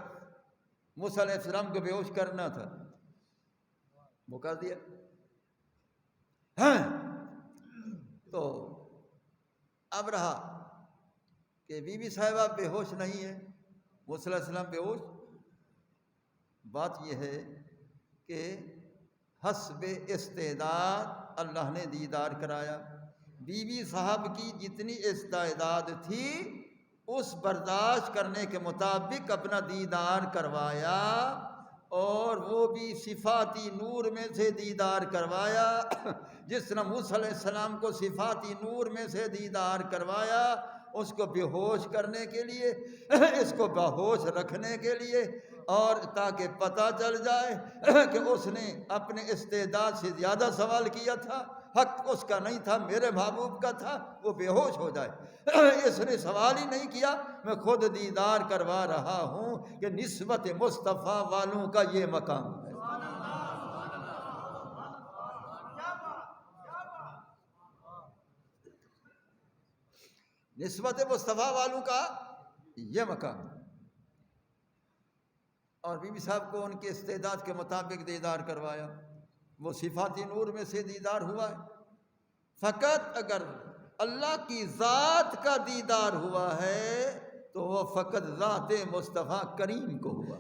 موسیٰ علیہ السلام کو بے ہوش کرنا تھا، وہ کر دیا. تو اب رہا کہ بی بی صاحبہ بے ہوش نہیں ہے، موسیٰ علیہ السلام بے ہوش. بات یہ ہے کہ حسب استعداد اللہ نے دیدار کرایا. بی بی صاحب کی جتنی استعداد تھی اس برداشت کرنے کے مطابق اپنا دیدار کروایا، اور وہ بھی صفاتی نور میں سے دیدار کروایا. جس طرح موسیٰ علیہ السلام کو صفاتی نور میں سے دیدار کروایا، اس کو بے ہوش کرنے کے لیے، اس کو باہوش رکھنے کے لیے، اور تاکہ پتہ چل جائے کہ اس نے اپنے استعداد سے زیادہ سوال کیا تھا، حق اس کا نہیں تھا، میرے محبوب کا تھا، وہ بے ہوش ہو جائے. اس نے سوال ہی نہیں کیا، میں خود دیدار کروا رہا ہوں کہ نسبت مصطفیٰ والوں کا یہ مقام ہے. نسبت مصطفیٰ والوں کا یہ مقام ہے. اور بی بی صاحب کو ان کے استعداد کے مطابق دیدار کروایا، وہ صفاتی نور میں سے دیدار ہوا ہے. فقط اگر اللہ کی ذات کا دیدار ہوا ہے تو وہ فقط ذات مصطفیٰ کریم کو ہوا.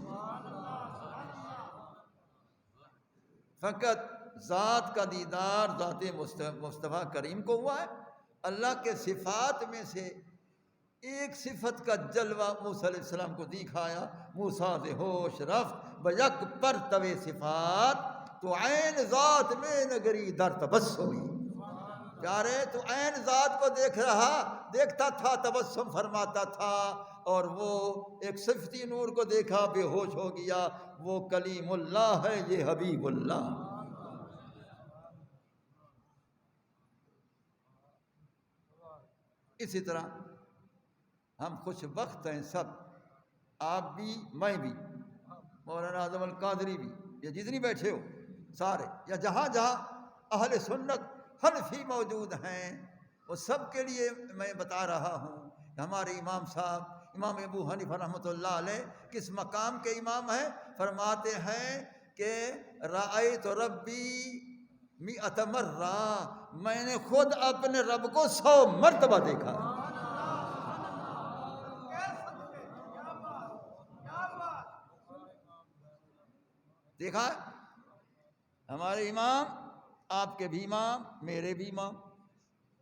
فقط ذات کا دیدار ذات مصطفیٰ کریم کو ہوا ہے. اللہ کے صفات میں سے ایک صفت کا جلوہ موسیٰ علیہ السلام کو دکھایا. موسیٰ سے ہوش رفت بیک پر توے صفات، تو عین ذات میں نگری در تبسمی. پیارے تو عین ذات کو دیکھتا تھا، تبسم فرماتا تھا، اور وہ ایک صفتی نور کو دیکھا بے ہوش ہو گیا. وہ کلیم اللہ ہے، یہ حبیب اللہ. اسی طرح ہم خوش بخت ہیں سب، آپ بھی میں بھی، مولانا اعظم القادری بھی، یہ جتنی بیٹھے ہو سارے، یا جہاں جہاں اہل سنت حنفی موجود ہیں، وہ سب کے لیے میں بتا رہا ہوں کہ ہمارے امام صاحب امام ابو حنیفہ رحمۃ اللہ علیہ کس مقام کے امام ہیں. فرماتے ہیں کہ رأیت ربی مئۃ مرہ، میں نے خود اپنے رب کو 100 مرتبہ دیکھا. دیکھا ہے ہمارے امام، آپ کے بھی امام، میرے بھی امام،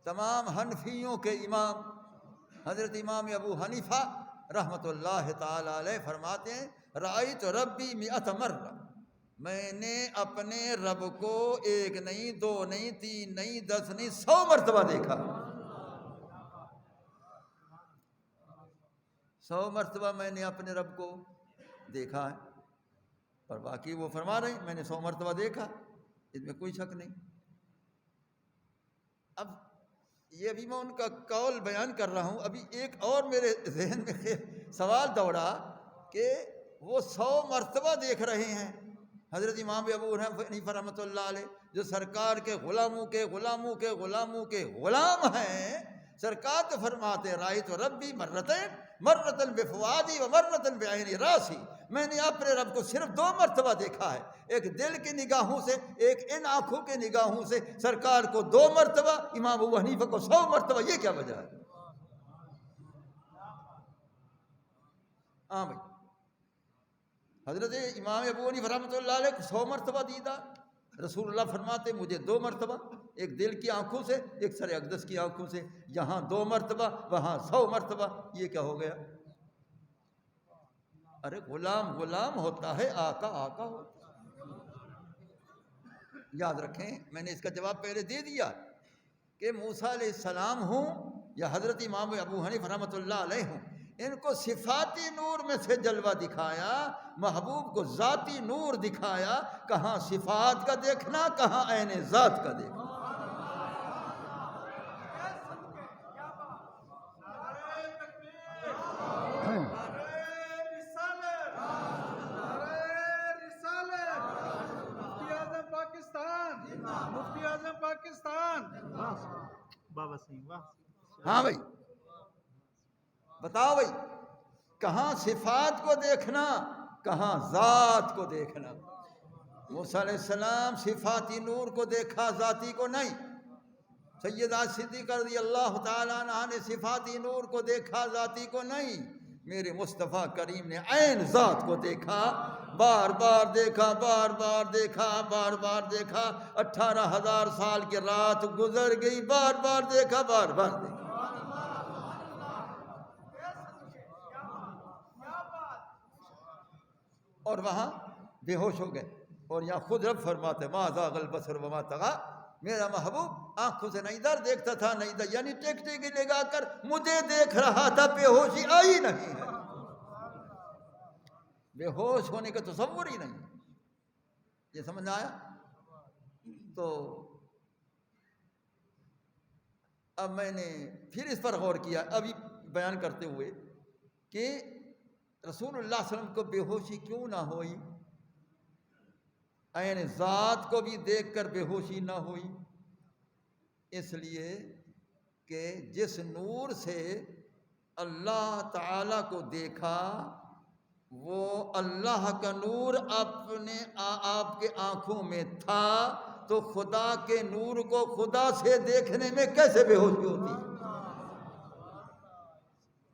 تمام حنفیوں کے امام حضرت امام ابو حنیفہ رحمۃ اللہ تعالی علیہ فرماتے ہیں رأیت ربی مئۃ مرہ، میں نے اپنے رب کو 1 نہیں 2 نہیں 3 نہیں 10 نہیں 100 مرتبہ دیکھا، 100 مرتبہ میں نے اپنے رب کو دیکھا ہے۔ اور باقی وہ فرما رہے ہیں میں نے 100 مرتبہ دیکھا، اس میں کوئی شک نہیں۔ اب یہ ابھی میں ان کا قول بیان کر رہا ہوں، ابھی ایک اور میرے ذہن میں سوال دوڑا کہ وہ 100 مرتبہ دیکھ رہے ہیں حضرت امام ابو حنیفہ رحمۃ اللہ علیہ، جو سرکار کے غلاموں کے غلاموں کے غلاموں کے غلام ہیں، سرکار تو فرماتے ہیں رأیت ربی مرتين مرۃ بفؤادی و مرۃ بعین راسی، میں نے اپنے رب کو صرف 2 مرتبہ دیکھا ہے، ایک دل کی نگاہوں سے، ایک ان آنکھوں کی نگاہوں سے، سرکار کو 2 مرتبہ، امام ابو حنیفہ کو 100 مرتبہ، یہ کیا وجہ ہے؟ ہاں بھائی، حضرت امام ابو حنیفہ رحمۃ اللہ علیہ کو 100 مرتبہ دیدہ، رسول اللہ فرماتے مجھے 2 مرتبہ، ایک دل کی آنکھوں سے، ایک سر اقدس کی آنکھوں سے، یہاں 2 مرتبہ وہاں 100 مرتبہ، یہ کیا ہو گیا؟ ارے غلام غلام ہوتا ہے، آقا آقا ہوتا ہے۔ یاد رکھیں میں نے اس کا جواب پہلے دے دیا کہ موسیٰ علیہ السلام ہوں یا حضرت امام ابو حنیفہ رحمۃ اللہ علیہ ہوں، ان کو صفاتی نور میں سے جلوہ دکھایا، محبوب کو ذاتی نور دکھایا، کہاں صفات کا دیکھنا، کہاں عین ذات کا دیکھنا۔ مفتی اعظم پاکستان بابا سنگھ، واہ، ہاں بھائی بتاؤ بھائی، کہاں صفات کو دیکھنا، کہاں ذات کو دیکھنا؟ موسیٰ علیہ السلام صفاتی نور کو دیکھا، ذاتی کو نہیں۔ سیدہ صدیقہ رضی اللہ تعالیٰ عنہ نے صفاتی نور کو دیکھا، ذاتی کو نہیں۔ میرے مصطفیٰ کریم نے عین ذات کو دیکھا، بار بار دیکھا، بار بار دیکھا، بار بار دیکھا، 18,000 سال کی رات گزر گئی، بار بار دیکھا، بار بار دیکھا۔ اور وہاں بے ہوش ہو گئے، اور یہاں خود رب فرماتے ما زاغ البصر وما طغى، میرا محبوب آنکھوں سے نہ ادھر دیکھتا تھا نہ ادھر، یعنی ٹیکٹی کی لگا کر مجھے دیکھ رہا تھا، بے ہوشی آئی نہیں ہے، بے ہوش ہونے کا تصور ہی نہیں۔ یہ سمجھ آیا؟ تو اب میں نے پھر اس پر غور کیا ابھی بیان کرتے ہوئے کہ رسول اللہ صلی اللہ علیہ وسلم کو بے ہوشی کیوں نہ ہوئی، عین ذات کو بھی دیکھ کر بے ہوشی نہ ہوئی؟ اس لیے کہ جس نور سے اللہ تعالی کو دیکھا، وہ اللہ کا نور اپنے آپ کے آنکھوں میں تھا، تو خدا کے نور کو خدا سے دیکھنے میں کیسے بے ہوشی ہوتی ہے؟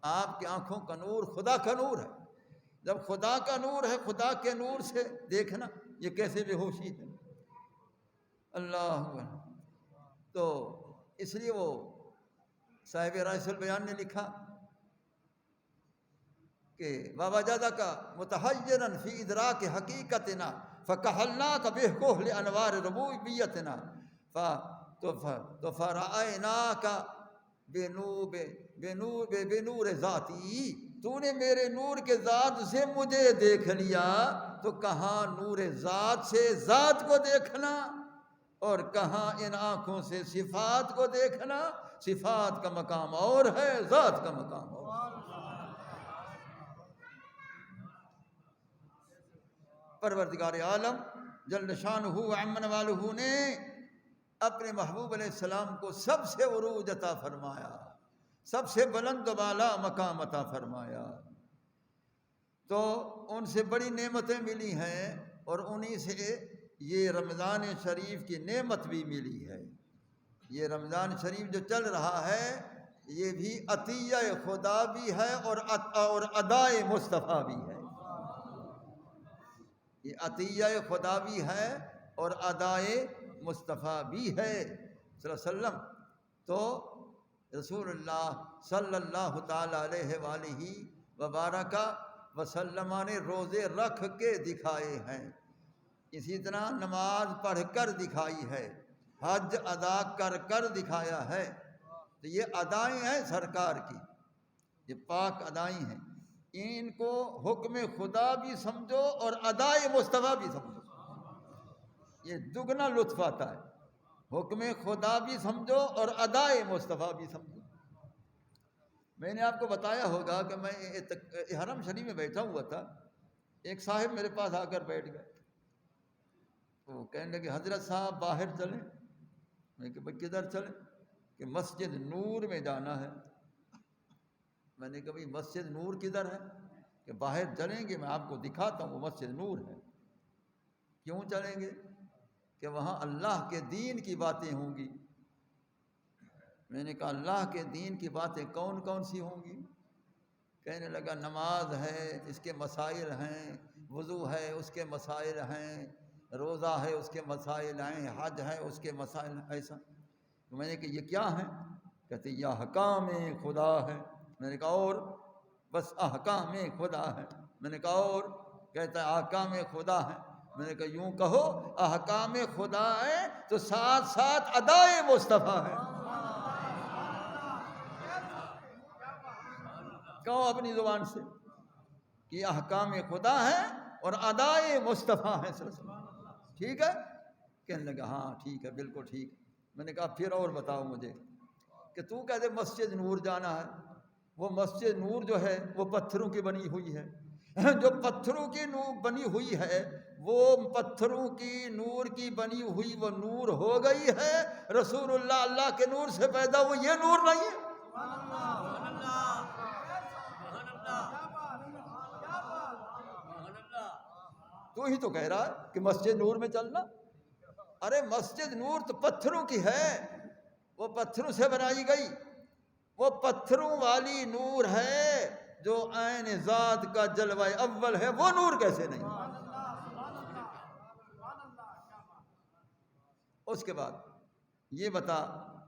آپ کی آنکھوں کا نور خدا کا نور ہے، جب خدا کا نور ہے، خدا کے نور سے دیکھنا یہ کیسے بے ہوشی ہے؟ اللہ اکبر۔ تو اس لیے وہ صاحب رائس البیان نے لکھا کہ وَوَجَدَكَ مُتَحَيِّرًا فِي إِدْرَاكِ حَقِيقَتِنَا فَكَحَلْنَاكَ بِحُكْمِ أَنْوَارِ رُبُوبِيَّتِنَا فَرَأَيْنَاكَ بِنُورِ ذَاتِي، تو نے میرے نور کے ذات سے مجھے دیکھ لیا، تو کہاں نور ذات سے ذات کو دیکھنا، اور کہاں ان آنکھوں سے صفات کو دیکھنا؟ صفات کا مقام اور ہے، ذات کا مقام اور ہے۔ پروردگار عالم جل شانہ وعم نوالہ نے اپنے محبوب علیہ السلام کو سب سے عروج عطا فرمایا، سب سے بلند و بالا مقام عطا فرمایا، تو ان سے بڑی نعمتیں ملی ہیں، اور انہی سے یہ رمضان شریف کی نعمت بھی ملی ہے۔ یہ رمضان شریف جو چل رہا ہے یہ بھی عطیہ خدا بھی ہے اور ادائے مصطفیٰ بھی ہے۔ یہ عطیہ خدا بھی ہے اور ادائے مصطفیٰ بھی ہے صلی اللہ علیہ وسلم۔ تو رسول اللہ صلی اللہ تعالیٰ علیہ وآلہ وبارک وسلم نے روزے رکھ کے دکھائے ہیں، اسی طرح نماز پڑھ کر دکھائی ہے، حج ادا کر کر دکھایا ہے۔ تو یہ ادائیں ہیں سرکار کی، یہ پاک ادائیں ہیں، ان کو حکم خدا بھی سمجھو اور ادائے مصطفیٰ بھی سمجھو، یہ دگنا لطف آتا ہے۔ حکم خدا بھی سمجھو اور ادائے مصطفیٰ بھی سمجھو۔ میں نے آپ کو بتایا ہوگا کہ میں حرم شریف میں بیٹھا ہوا تھا، ایک صاحب میرے پاس آ کر بیٹھ گئے، وہ کہنے لگے حضرت صاحب باہر چلیں۔ میں کہ بھائی کدھر چلیں؟ کہ مسجد نور میں جانا ہے۔ میں نے کہا بھائی مسجد نور کدھر ہے؟ کہ باہر چلیں گے، میں آپ کو دکھاتا ہوں وہ مسجد نور ہے۔ کیوں چلیں گے؟ کہ وہاں اللہ کے دین کی باتیں ہوں گی۔ میں نے کہا اللہ کے دین کی باتیں کون کون سی ہوں گی؟ کہنے لگا نماز ہے، اس کے مسائل ہیں، وضو ہے، اس کے مسائل ہیں، روزہ ہے، اس کے مسائل ہیں، حج ہے، اس کے مسائل ہیں۔ ایسا تو میں نے کہا یہ کیا ہیں؟ کہتے یہ احکام خدا ہے۔ میں نے کہا اور؟ بس احکام خدا ہے۔ میں نے کہا اور؟ کہتا ہے احکام خدا ہے۔ میں نے کہا یوں کہو احکام خدا ہے تو ساتھ ساتھ ادائے مصطفیٰ ہے۔ کہو اپنی زبان سے کہ احکام خدا ہے اور ادائے مصطفیٰ ہے۔ ٹھیک ہے؟ کہنے لگا ہاں ٹھیک ہے، بالکل ٹھیک۔ میں نے کہا پھر اور بتاؤ مجھے کہ تو کہتے مسجد نور جانا ہے، وہ مسجد نور جو ہے وہ پتھروں کی بنی ہوئی ہے، جو پتھروں کی بنی ہوئی ہے وہ پتھروں کی نور کی بنی ہوئی وہ نور ہو گئی ہے، رسول اللہ اللہ کے نور سے پیدا وہ یہ نور نہیں ہے۔ تو ہی تو کہہ رہا ہے کہ مسجد نور میں چلنا۔ ارے مسجد نور تو پتھروں کی ہے، وہ پتھروں سے بنائی گئی، وہ پتھروں والی نور ہے جو عین ذات کا جلوہ اول ہے، وہ نور کیسے نہیں؟ اس کے بعد یہ بتا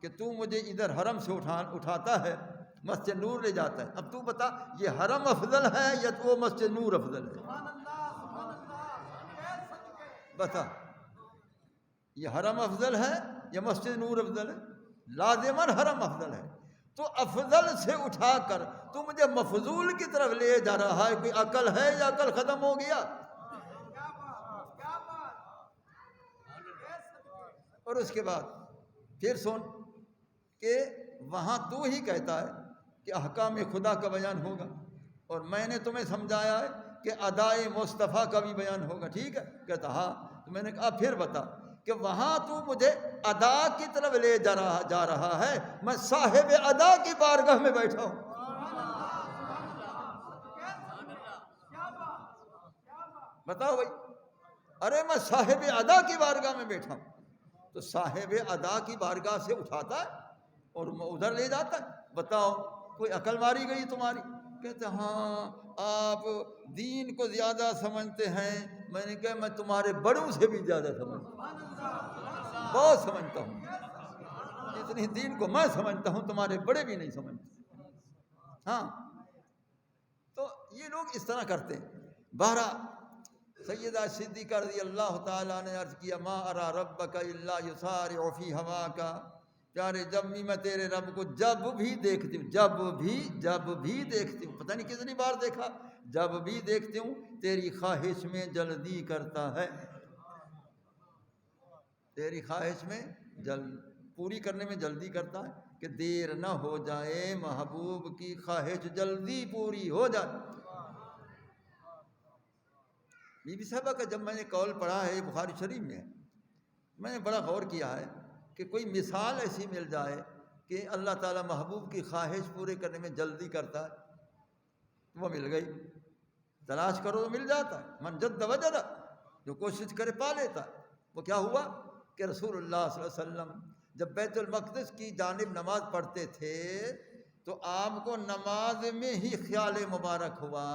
کہ تو مجھے ادھر حرم سے اٹھاتا ہے، مسجد نور لے جاتا ہے، اب تو بتا یہ حرم افضل ہے یا وہ مسجد نور افضل ہے؟ بتا یہ حرم افضل ہے یا مسجد نور افضل ہے؟ لازماً حرم افضل ہے۔ تو افضل سے اٹھا کر تو مجھے مفضول کی طرف لے جا رہا ہے، کوئی عقل ہے یا عقل ختم ہو گیا؟ اور اس کے بعد پھر سن کہ وہاں تو ہی کہتا ہے کہ احکام خدا کا بیان ہوگا، اور میں نے تمہیں سمجھایا ہے کہ ادائے مصطفیٰ کا بھی بیان ہوگا، ٹھیک ہے؟ کہتا ہاں۔ تو میں نے کہا پھر بتا کہ وہاں تو مجھے ادا کی طرف لے جا رہا ہے، میں صاحب ادا کی بارگاہ میں بیٹھا ہوں۔ بتاؤ بھائی، ارے میں صاحب ادا کی بارگاہ میں بیٹھا ہوں، تو صاحب ادا کی بارگاہ سے اٹھاتا ہے اور ادھر لے جاتا ہے۔ بتاؤ کوئی عقل ماری گئی تمہاری؟ کہتے ہاں آپ دین کو زیادہ سمجھتے ہیں۔ میں نے کہا میں تمہارے بڑوں سے بھی زیادہ سمجھتا ہوں، بہت سمجھتا ہوں، اتنی دین کو میں سمجھتا ہوں تمہارے بڑے بھی نہیں سمجھتے۔ ہاں تو یہ لوگ اس طرح کرتے ہیں۔ بہرحال سیدہ صدیقہ رضی اللہ تعالیٰ نے عرض کیا ما ارا ربک الا یسارع فی ہواک، پیارے جب بھی میں تیرے رب کو جب بھی دیکھتی ہوں، جب بھی دیکھتی ہوں، پتہ نہیں کتنی بار دیکھا، جب بھی دیکھتی ہوں تیری خواہش میں جلدی کرتا ہے، تیری خواہش میں پوری کرنے میں جلدی کرتا ہے کہ دیر نہ ہو جائے، محبوب کی خواہش جلدی پوری ہو جائے۔ بی بی صاحبہ کا جب میں نے قول پڑھا ہے بخاری شریف میں نے بڑا غور کیا ہے کہ کوئی مثال ایسی مل جائے کہ اللہ تعالیٰ محبوب کی خواہش پورے کرنے میں جلدی کرتا ہے، وہ مل گئی۔ تلاش کرو تو مل جاتا ہے، من جد وجد، جو کوشش کرے پا لیتا ہے۔ وہ کیا ہوا کہ رسول اللہ صلی اللہ علیہ وسلم جب بیت المقدس کی جانب نماز پڑھتے تھے تو آپ کو نماز میں ہی خیال مبارک ہوا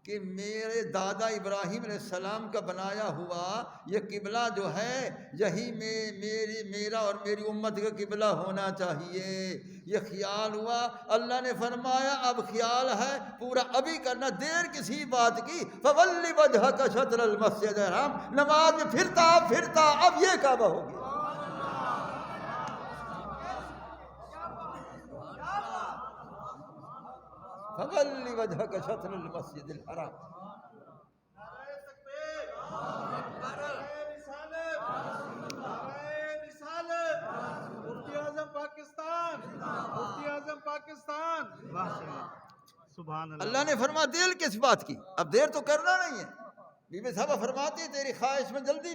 کہ میرے دادا ابراہیم علیہ السلام کا بنایا ہوا یہ قبلہ جو ہے یہی میرا اور میری امت کا قبلہ ہونا چاہیے. یہ خیال ہوا. اللہ نے فرمایا اب خیال ہے پورا ابھی کرنا، دیر کسی بات کی. فولی وجہک شطر المسجد الحرام، نماز میں پھرتا اب یہ کعبہ ہو گیا. فولی وجہک شطر المسجد الحرام. نعرہ تکبیر، نعرہ رسالت، نعرہ رسالت. مفتی اعظم پاکستان، مفتی اعظم پاکستان. سبحان اللہ. اللہ نے فرما دیر کس بات کی، اب دیر تو کرنا نہیں ہے. بی بی صاحبہ فرماتی تیری خواہش میں جلدی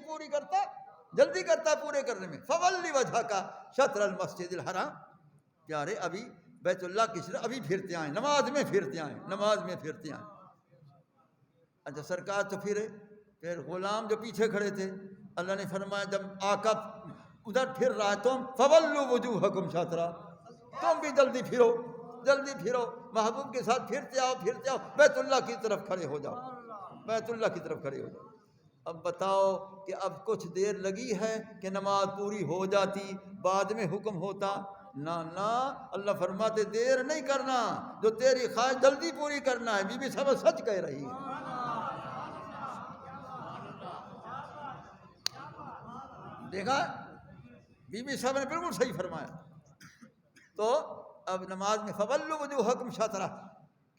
کرتا پورے کرنے میں. فولی وجہک شطر المسجد الحرام. پیارے ابھی بیت اللہ کی طرف ابھی پھرتے آئیں، نماز میں پھرتے آئیں. اچھا سرکار تو پھر غلام جو پیچھے کھڑے تھے، اللہ نے فرمایا جب آقا ادھر پھر رہا ہے تم فولوا وجوہکم شطرہ، تم بھی جلدی پھرو محبوب کے ساتھ پھرتے آؤ بیت اللہ کی طرف کھڑے ہو جاؤ. اب بتاؤ کہ اب کچھ دیر لگی ہے کہ نماز پوری ہو جاتی، بعد میں حکم ہوتا. نہ اللہ فرماتے دیر نہیں کرنا، جو تیری خواہش جلدی پوری کرنا ہے. بی بی صاحبہ سچ کہہ رہی ہے. دیکھا بی بی صاحب نے بالکل صحیح فرمایا. تو اب نماز میں فولوا وجوہکم شطرہ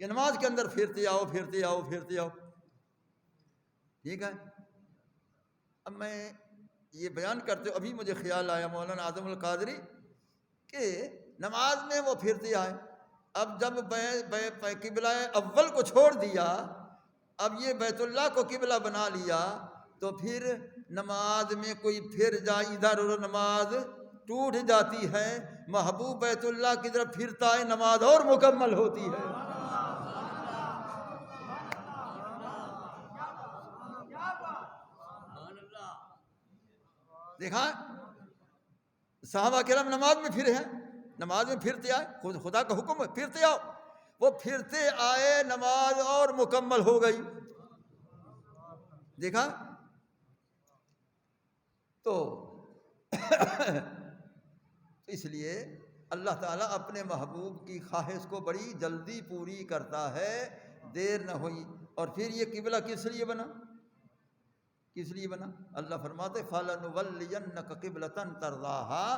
کہ نماز کے اندر پھرتے آؤ. ٹھیک ہے. اب میں یہ بیان کرتے ابھی مجھے خیال آیا مولانا اعظم القادری کہ نماز میں وہ پھرتے آئے. اب جب قبلہ اول کو چھوڑ دیا، اب یہ بیت اللہ کو قبلہ بنا لیا، تو پھر نماز میں کوئی پھر جائے ادھر ادھر نماز ٹوٹ جاتی ہے. محبوب بیت اللہ کی طرف پھرتا ہے، نماز اور مکمل ہوتی ہے. دیکھا صحابہ کرام نماز میں پھرے ہیں، نماز میں پھرتے آئے، خدا کا حکم ہے پھرتے آؤ. وہ پھرتے آئے، نماز اور مکمل ہو گئی. دیکھا تو اس لیے اللہ تعالیٰ اپنے محبوب کی خواہش کو بڑی جلدی پوری کرتا ہے، دیر نہ ہوئی. اور پھر یہ قبلہ کس لیے بنا؟ اللہ فرماتے فَلَنُوَلِّيَنَّكَ قِبْلَةً تَرْضَاهَا.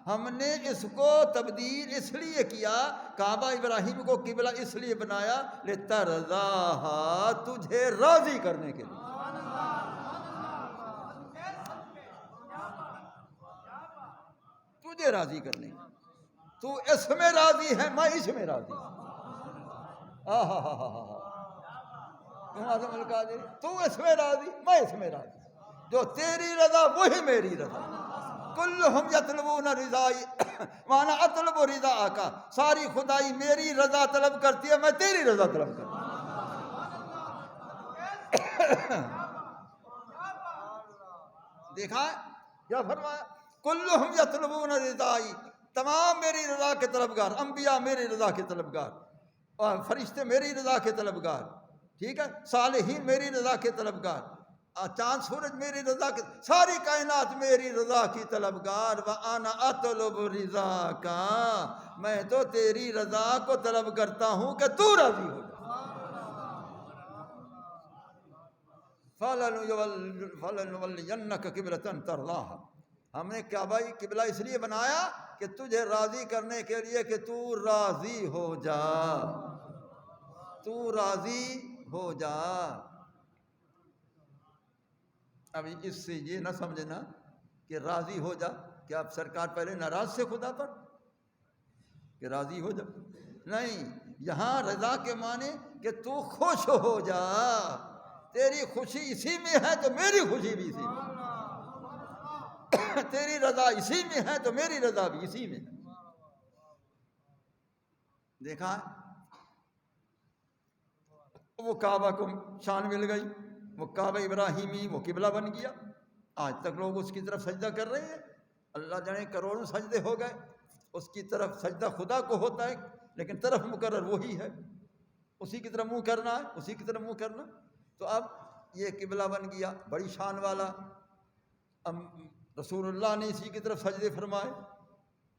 ہم نے اس کو تبدیل اس لیے کیا، کعبہ ابراہیم کو قبلہ اس لیے بنایا لِتَرْضَاهَا، تجھے راضی کرنے کے لیے. تجھے راضی کرنے کے، تو اس میں راضی ہے، میں اس میں راضی ہوں. تو اس میں راضی، میں اس میں راضی. جو تیری رضا وہی میری رضا. کلہم یطلبون رضائی وانا اطلب رضاک. ساری خدائی میری رضا طلب کرتی ہے، میں تیری رضا طلب کرتی ہوں. دیکھا کیا فرمایا؟ کلہم یطلبون رضائی، تمام میری رضا کے طلبگار. انبیاء میری رضا کے طلبگار، اور فرشتے میری رضا کے طلبگار. ٹھیک ہے، صالحین میری رضا کے طلبگار، چاند سورج میری رضا کے، ساری کائنات میری رضا کی طلبگار. وَأَنَا أَطْلُبُ رِضَاكَ، میں تو تیری رضا کو طلب کرتا ہوں کہ تو راضی ہو جا. فَلَنُوَلِّيَنَّكَ قِبْلَةً تَرْضَاهَا. ہم نے کعبہ قبلہ اس لیے بنایا کہ تجھے راضی کرنے کے لیے کہ تو راضی ہو جا. ابھی اس سے یہ نہ سمجھنا کہ راضی ہو جا کہ آپ سرکار پہلے ناراض سے خدا پر کہ راضی ہو جا. نہیں، یہاں رضا کے معنی کہ تو خوش ہو جا. تیری خوشی اسی میں ہے تو میری خوشی بھی اسی میں. تیری رضا اسی میں ہے تو میری رضا بھی اسی میں. دیکھا وہ کعبہ کو شان مل گئی، وہ کعبہ ابراہیمی وہ قبلہ بن گیا. آج تک لوگ اس کی طرف سجدہ کر رہے ہیں. اللہ جانے کروڑوں سجدے ہو گئے، اس کی طرف سجدہ خدا کو ہوتا ہے لیکن طرف مقرر وہی ہے. اسی کی طرف منہ کرنا ہے، اسی کی طرف منہ کرنا. تو اب یہ قبلہ بن گیا بڑی شان والا. اب رسول اللہ نے اسی کی طرف سجدے فرمائے،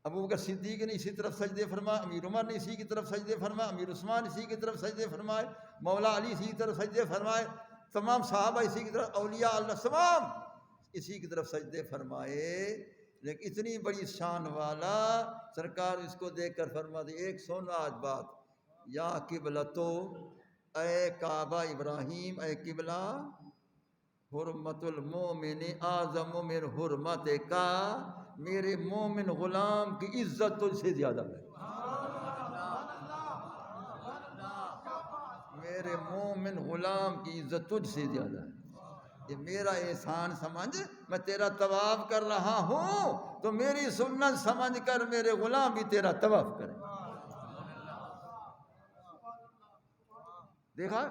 ابو بکر صدیق نے اسی طرف سجدے فرمائے، امیر عمر نے اسی کی طرف سجدے فرمائے، امیر عثمان اسی کی طرف سجدے فرمائے، مولا علی اسی کی طرف سجدے فرمائے، تمام صحابہ اسی کی طرف، اولیاء اللہ تمام اسی کی طرف سجدے فرمائے. لیکن اتنی بڑی شان والا سرکار اس کو دیکھ کر فرما دی، ایک سن آج بات، یا قبلتو، اے کعبہ ابراہیم، اے قبلہ، حرمت المومن اعظم من حرمت کا، میرے مومن غلام کی عزت تجھ سے زیادہ ہے. میرے مومن غلام کی عزت تجھ سے زیادہ ہے. یہ میرا احسان سمجھ، میں تیرا طواف کر رہا ہوں تو میری سنت سمجھ کر میرے غلام بھی تیرا طواف کریں. دیکھا؟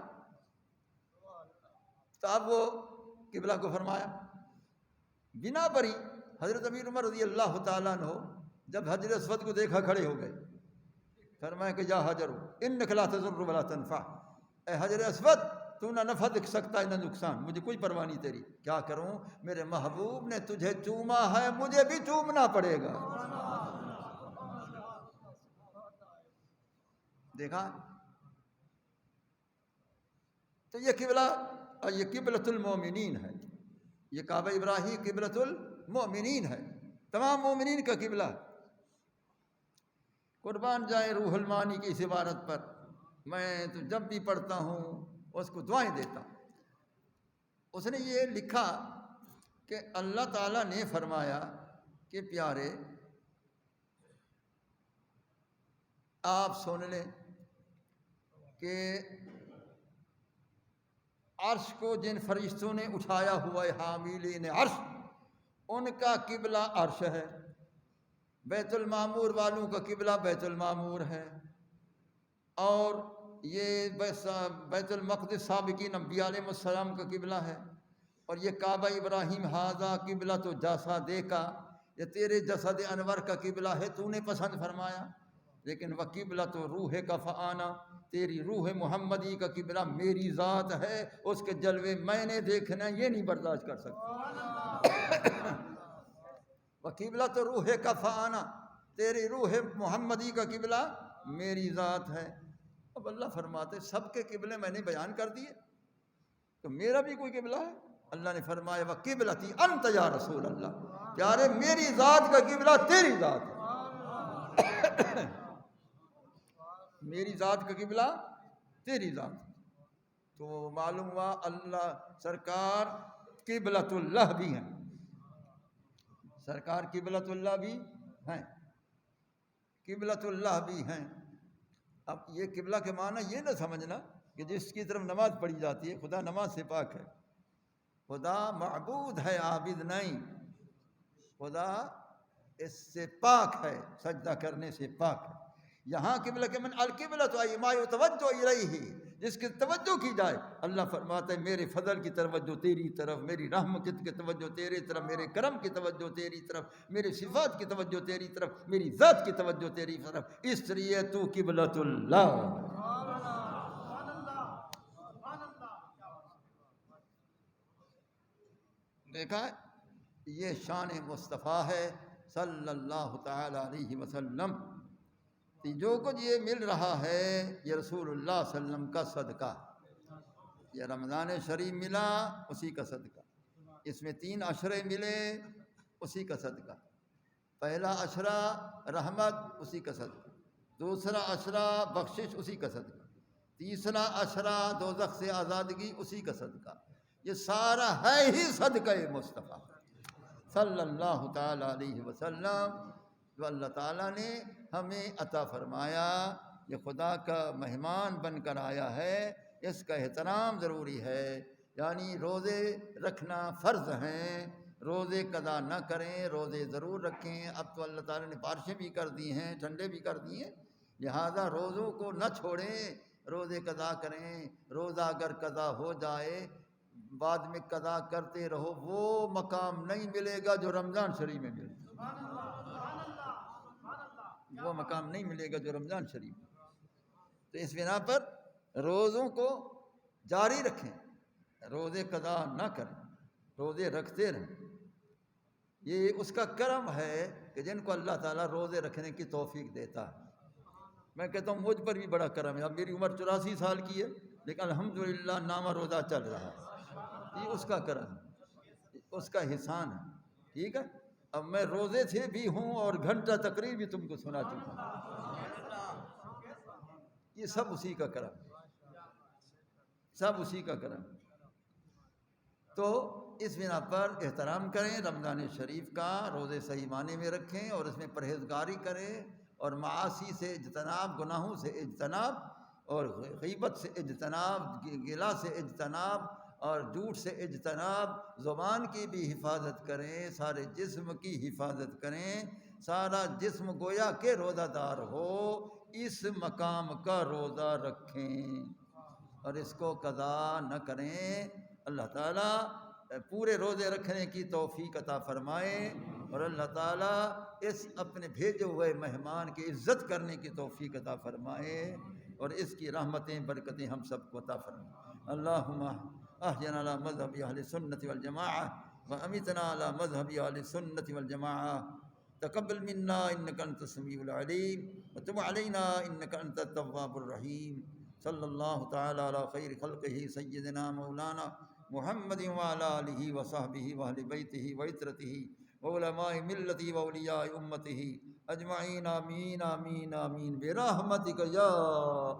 تو اب وہ قبلہ کو فرمایا. بنا پر ہی حضرت امیر عمر رضی اللہ تعالیٰ عنہ جب حجر اسود کو دیکھا کھڑے ہو گئے، فرمایا کہ یا حجر انک لا تضر ولا تنفع، اے حجر اسود تو نہ نفع دکھ سکتا ہے نہ نقصان، مجھے کوئی پرواہ نہیں تیری. کیا کروں، میرے محبوب نے تجھے چوما ہے، مجھے بھی چومنا پڑے گا. دیکھا؟ تو یہ قبلہ، یہ قبلۃ المومنین ہے. یہ کعبہ ابراہیم قبلۃ المومنین ہے، تمام مومنین کا قبلہ. قربان جائے روح المانی کی اس عبارت پر، میں تو جب بھی پڑھتا ہوں اس کو دعائیں دیتا ہوں. اس نے یہ لکھا کہ اللہ تعالیٰ نے فرمایا کہ پیارے آپ سن لیں کہ عرش کو جن فرشتوں نے اٹھایا ہوا ہے، حاملین عرش، ان کا قبلہ عرش ہے. بیت المعمور والوں کا قبلہ بیت المعمور ہے، اور یہ بیت المقدس سابقین انبیاء علیہ السلام کا قبلہ ہے. اور یہ کعبہ ابراہیم ھذا قبلۃ جسدک، یہ تیرے جسد انور کا قبلہ ہے، تو نے پسند فرمایا. لیکن وقبلۃ روحک فانا، تیری روح محمدی کا قبلہ میری ذات ہے، اس کے جلوے میں نے دیکھنا، یہ نہیں برداشت کر سکتا. وقبلۃ روحک فانا، تیری روح محمدی کا قبلہ میری ذات ہے. اب اللہ فرماتے سب کے قبلے میں نے بیان کر دیے، تو میرا بھی کوئی قبلہ ہے. اللہ نے فرمایا وقبلتی انت یا رسول اللہ، پیارے میری ذات کا قبلہ تیری ذات ہے. میری ذات کا قبلہ تیری ذات. تو معلوم ہوا اللہ سرکار قبلۃ اللہ بھی ہیں، سرکار قبلۃ اللہ بھی ہیں، قبلۃ اللہ بھی ہیں. اب یہ قبلہ کے معنی یہ نہ سمجھنا کہ جس کی طرف نماز پڑھی جاتی ہے خدا نماز سے پاک ہے. خدا معبود ہے، عابد نہیں. خدا اس سے پاک ہے، سجدہ کرنے سے پاک ہے. یہاں قبلہ کے من القبلۃ ما یتوجہ الیہ، جس کی توجہ کی جائے. اللہ فرماتا ہے میرے فضل کی توجہ تیری طرف، میری رحمت کی توجہ تیری طرف، میرے کرم کی توجہ تیری طرف، میرے صفات کی توجہ تیری طرف، میری ذات کی توجہ تیری طرف، اس لیے تو قبلۃ اللہ. دیکھا یہ شان مصطفیٰ ہے صلی اللہ تعالی علیہ وسلم. جو کچھ یہ مل رہا ہے یہ رسول اللہ صلی اللہ علیہ وسلم کا صدقہ. یہ رمضان شریف ملا اسی کا صدقہ، اس میں 3 عشرے ملے اسی کا صدقہ. پہلا عشرہ رحمت اسی کا صدقہ، دوسرا عشرہ بخشش اسی کا صدقہ، تیسرا عشرہ دوزخ سے آزادگی اسی کا صدقہ. یہ سارا ہے ہی صدقہ مصطفیٰ صلی اللہ تعالی علیہ وسلم، جو اللہ تعالیٰ نے ہمیں عطا فرمایا. یہ خدا کا مہمان بن کر آیا ہے، اس کا احترام ضروری ہے. یعنی روزے رکھنا فرض ہیں، روزے قضا نہ کریں، روزے ضرور رکھیں. اب تو اللہ تعالیٰ نے بارشیں بھی کر دی ہیں، ٹھنڈے بھی کر دی ہیں، لہذا روزوں کو نہ چھوڑیں، روزے قضا کریں. روزہ اگر قضا ہو جائے بعد میں قضا کرتے رہو، وہ مقام نہیں ملے گا جو رمضان شریف میں ملے گا. وہ مقام نہیں ملے گا جو رمضان شریف. تو اس بنا پر روزوں کو جاری رکھیں، روزے قضا نہ کریں، روزے رکھتے رہیں۔ یہ اس کا کرم ہے کہ جن کو اللہ تعالیٰ روزے رکھنے کی توفیق دیتا ہے۔ میں کہتا ہوں مجھ پر بھی بڑا کرم ہے، اب میری عمر 84 سال کی ہے لیکن الحمدللہ نامہ روزہ چل رہا ہے، یہ اس کا کرم ہے، اس کا احسان ہے، ٹھیک ہے۔ اب میں روزے سے بھی ہوں اور گھنٹہ تقریر بھی تم کو سنا چکا ہوں، یہ سب اسی کا کرم ہے، سب اسی کا کرم ہے۔ تو اس بنا پر احترام کریں رمضان شریف کا، روزے صحیح معنی میں رکھیں اور اس میں پرہیزگاری کریں اور معاصی سے اجتناب، گناہوں سے اجتناب اور غیبت سے اجتناب، گلا سے اجتناب اور جھوٹ سے اجتناب، زبان کی بھی حفاظت کریں، سارے جسم کی حفاظت کریں، سارا جسم گویا کہ روزہ دار ہو، اس مقام کا روزہ رکھیں اور اس کو قضا نہ کریں۔ اللہ تعالیٰ پورے روزے رکھنے کی توفیق عطا فرمائے اور اللہ تعالیٰ اس اپنے بھیجے ہوئے مہمان کی عزت کرنے کی توفیق عطا فرمائے اور اس کی رحمتیں برکتیں ہم سب کو عطا فرمائے۔ اللہم احینا علی مذہب اہل سنت والجماعہ وامیتنا علی مذہب اہل سنت والجماعہ، تقبل منا انک انت السمیع العلیم وتب علینا انک انت التواب الرحیم۔ صلی اللہ تعالی علی خیر خلقہ سیدنا مولانا محمد وعلی آلہ وصحبہ واہل بیتہ وعترتہ وعلماء ملتہ واولیاء امتہ اجمعین، آمین آمین آمین برحمتک یا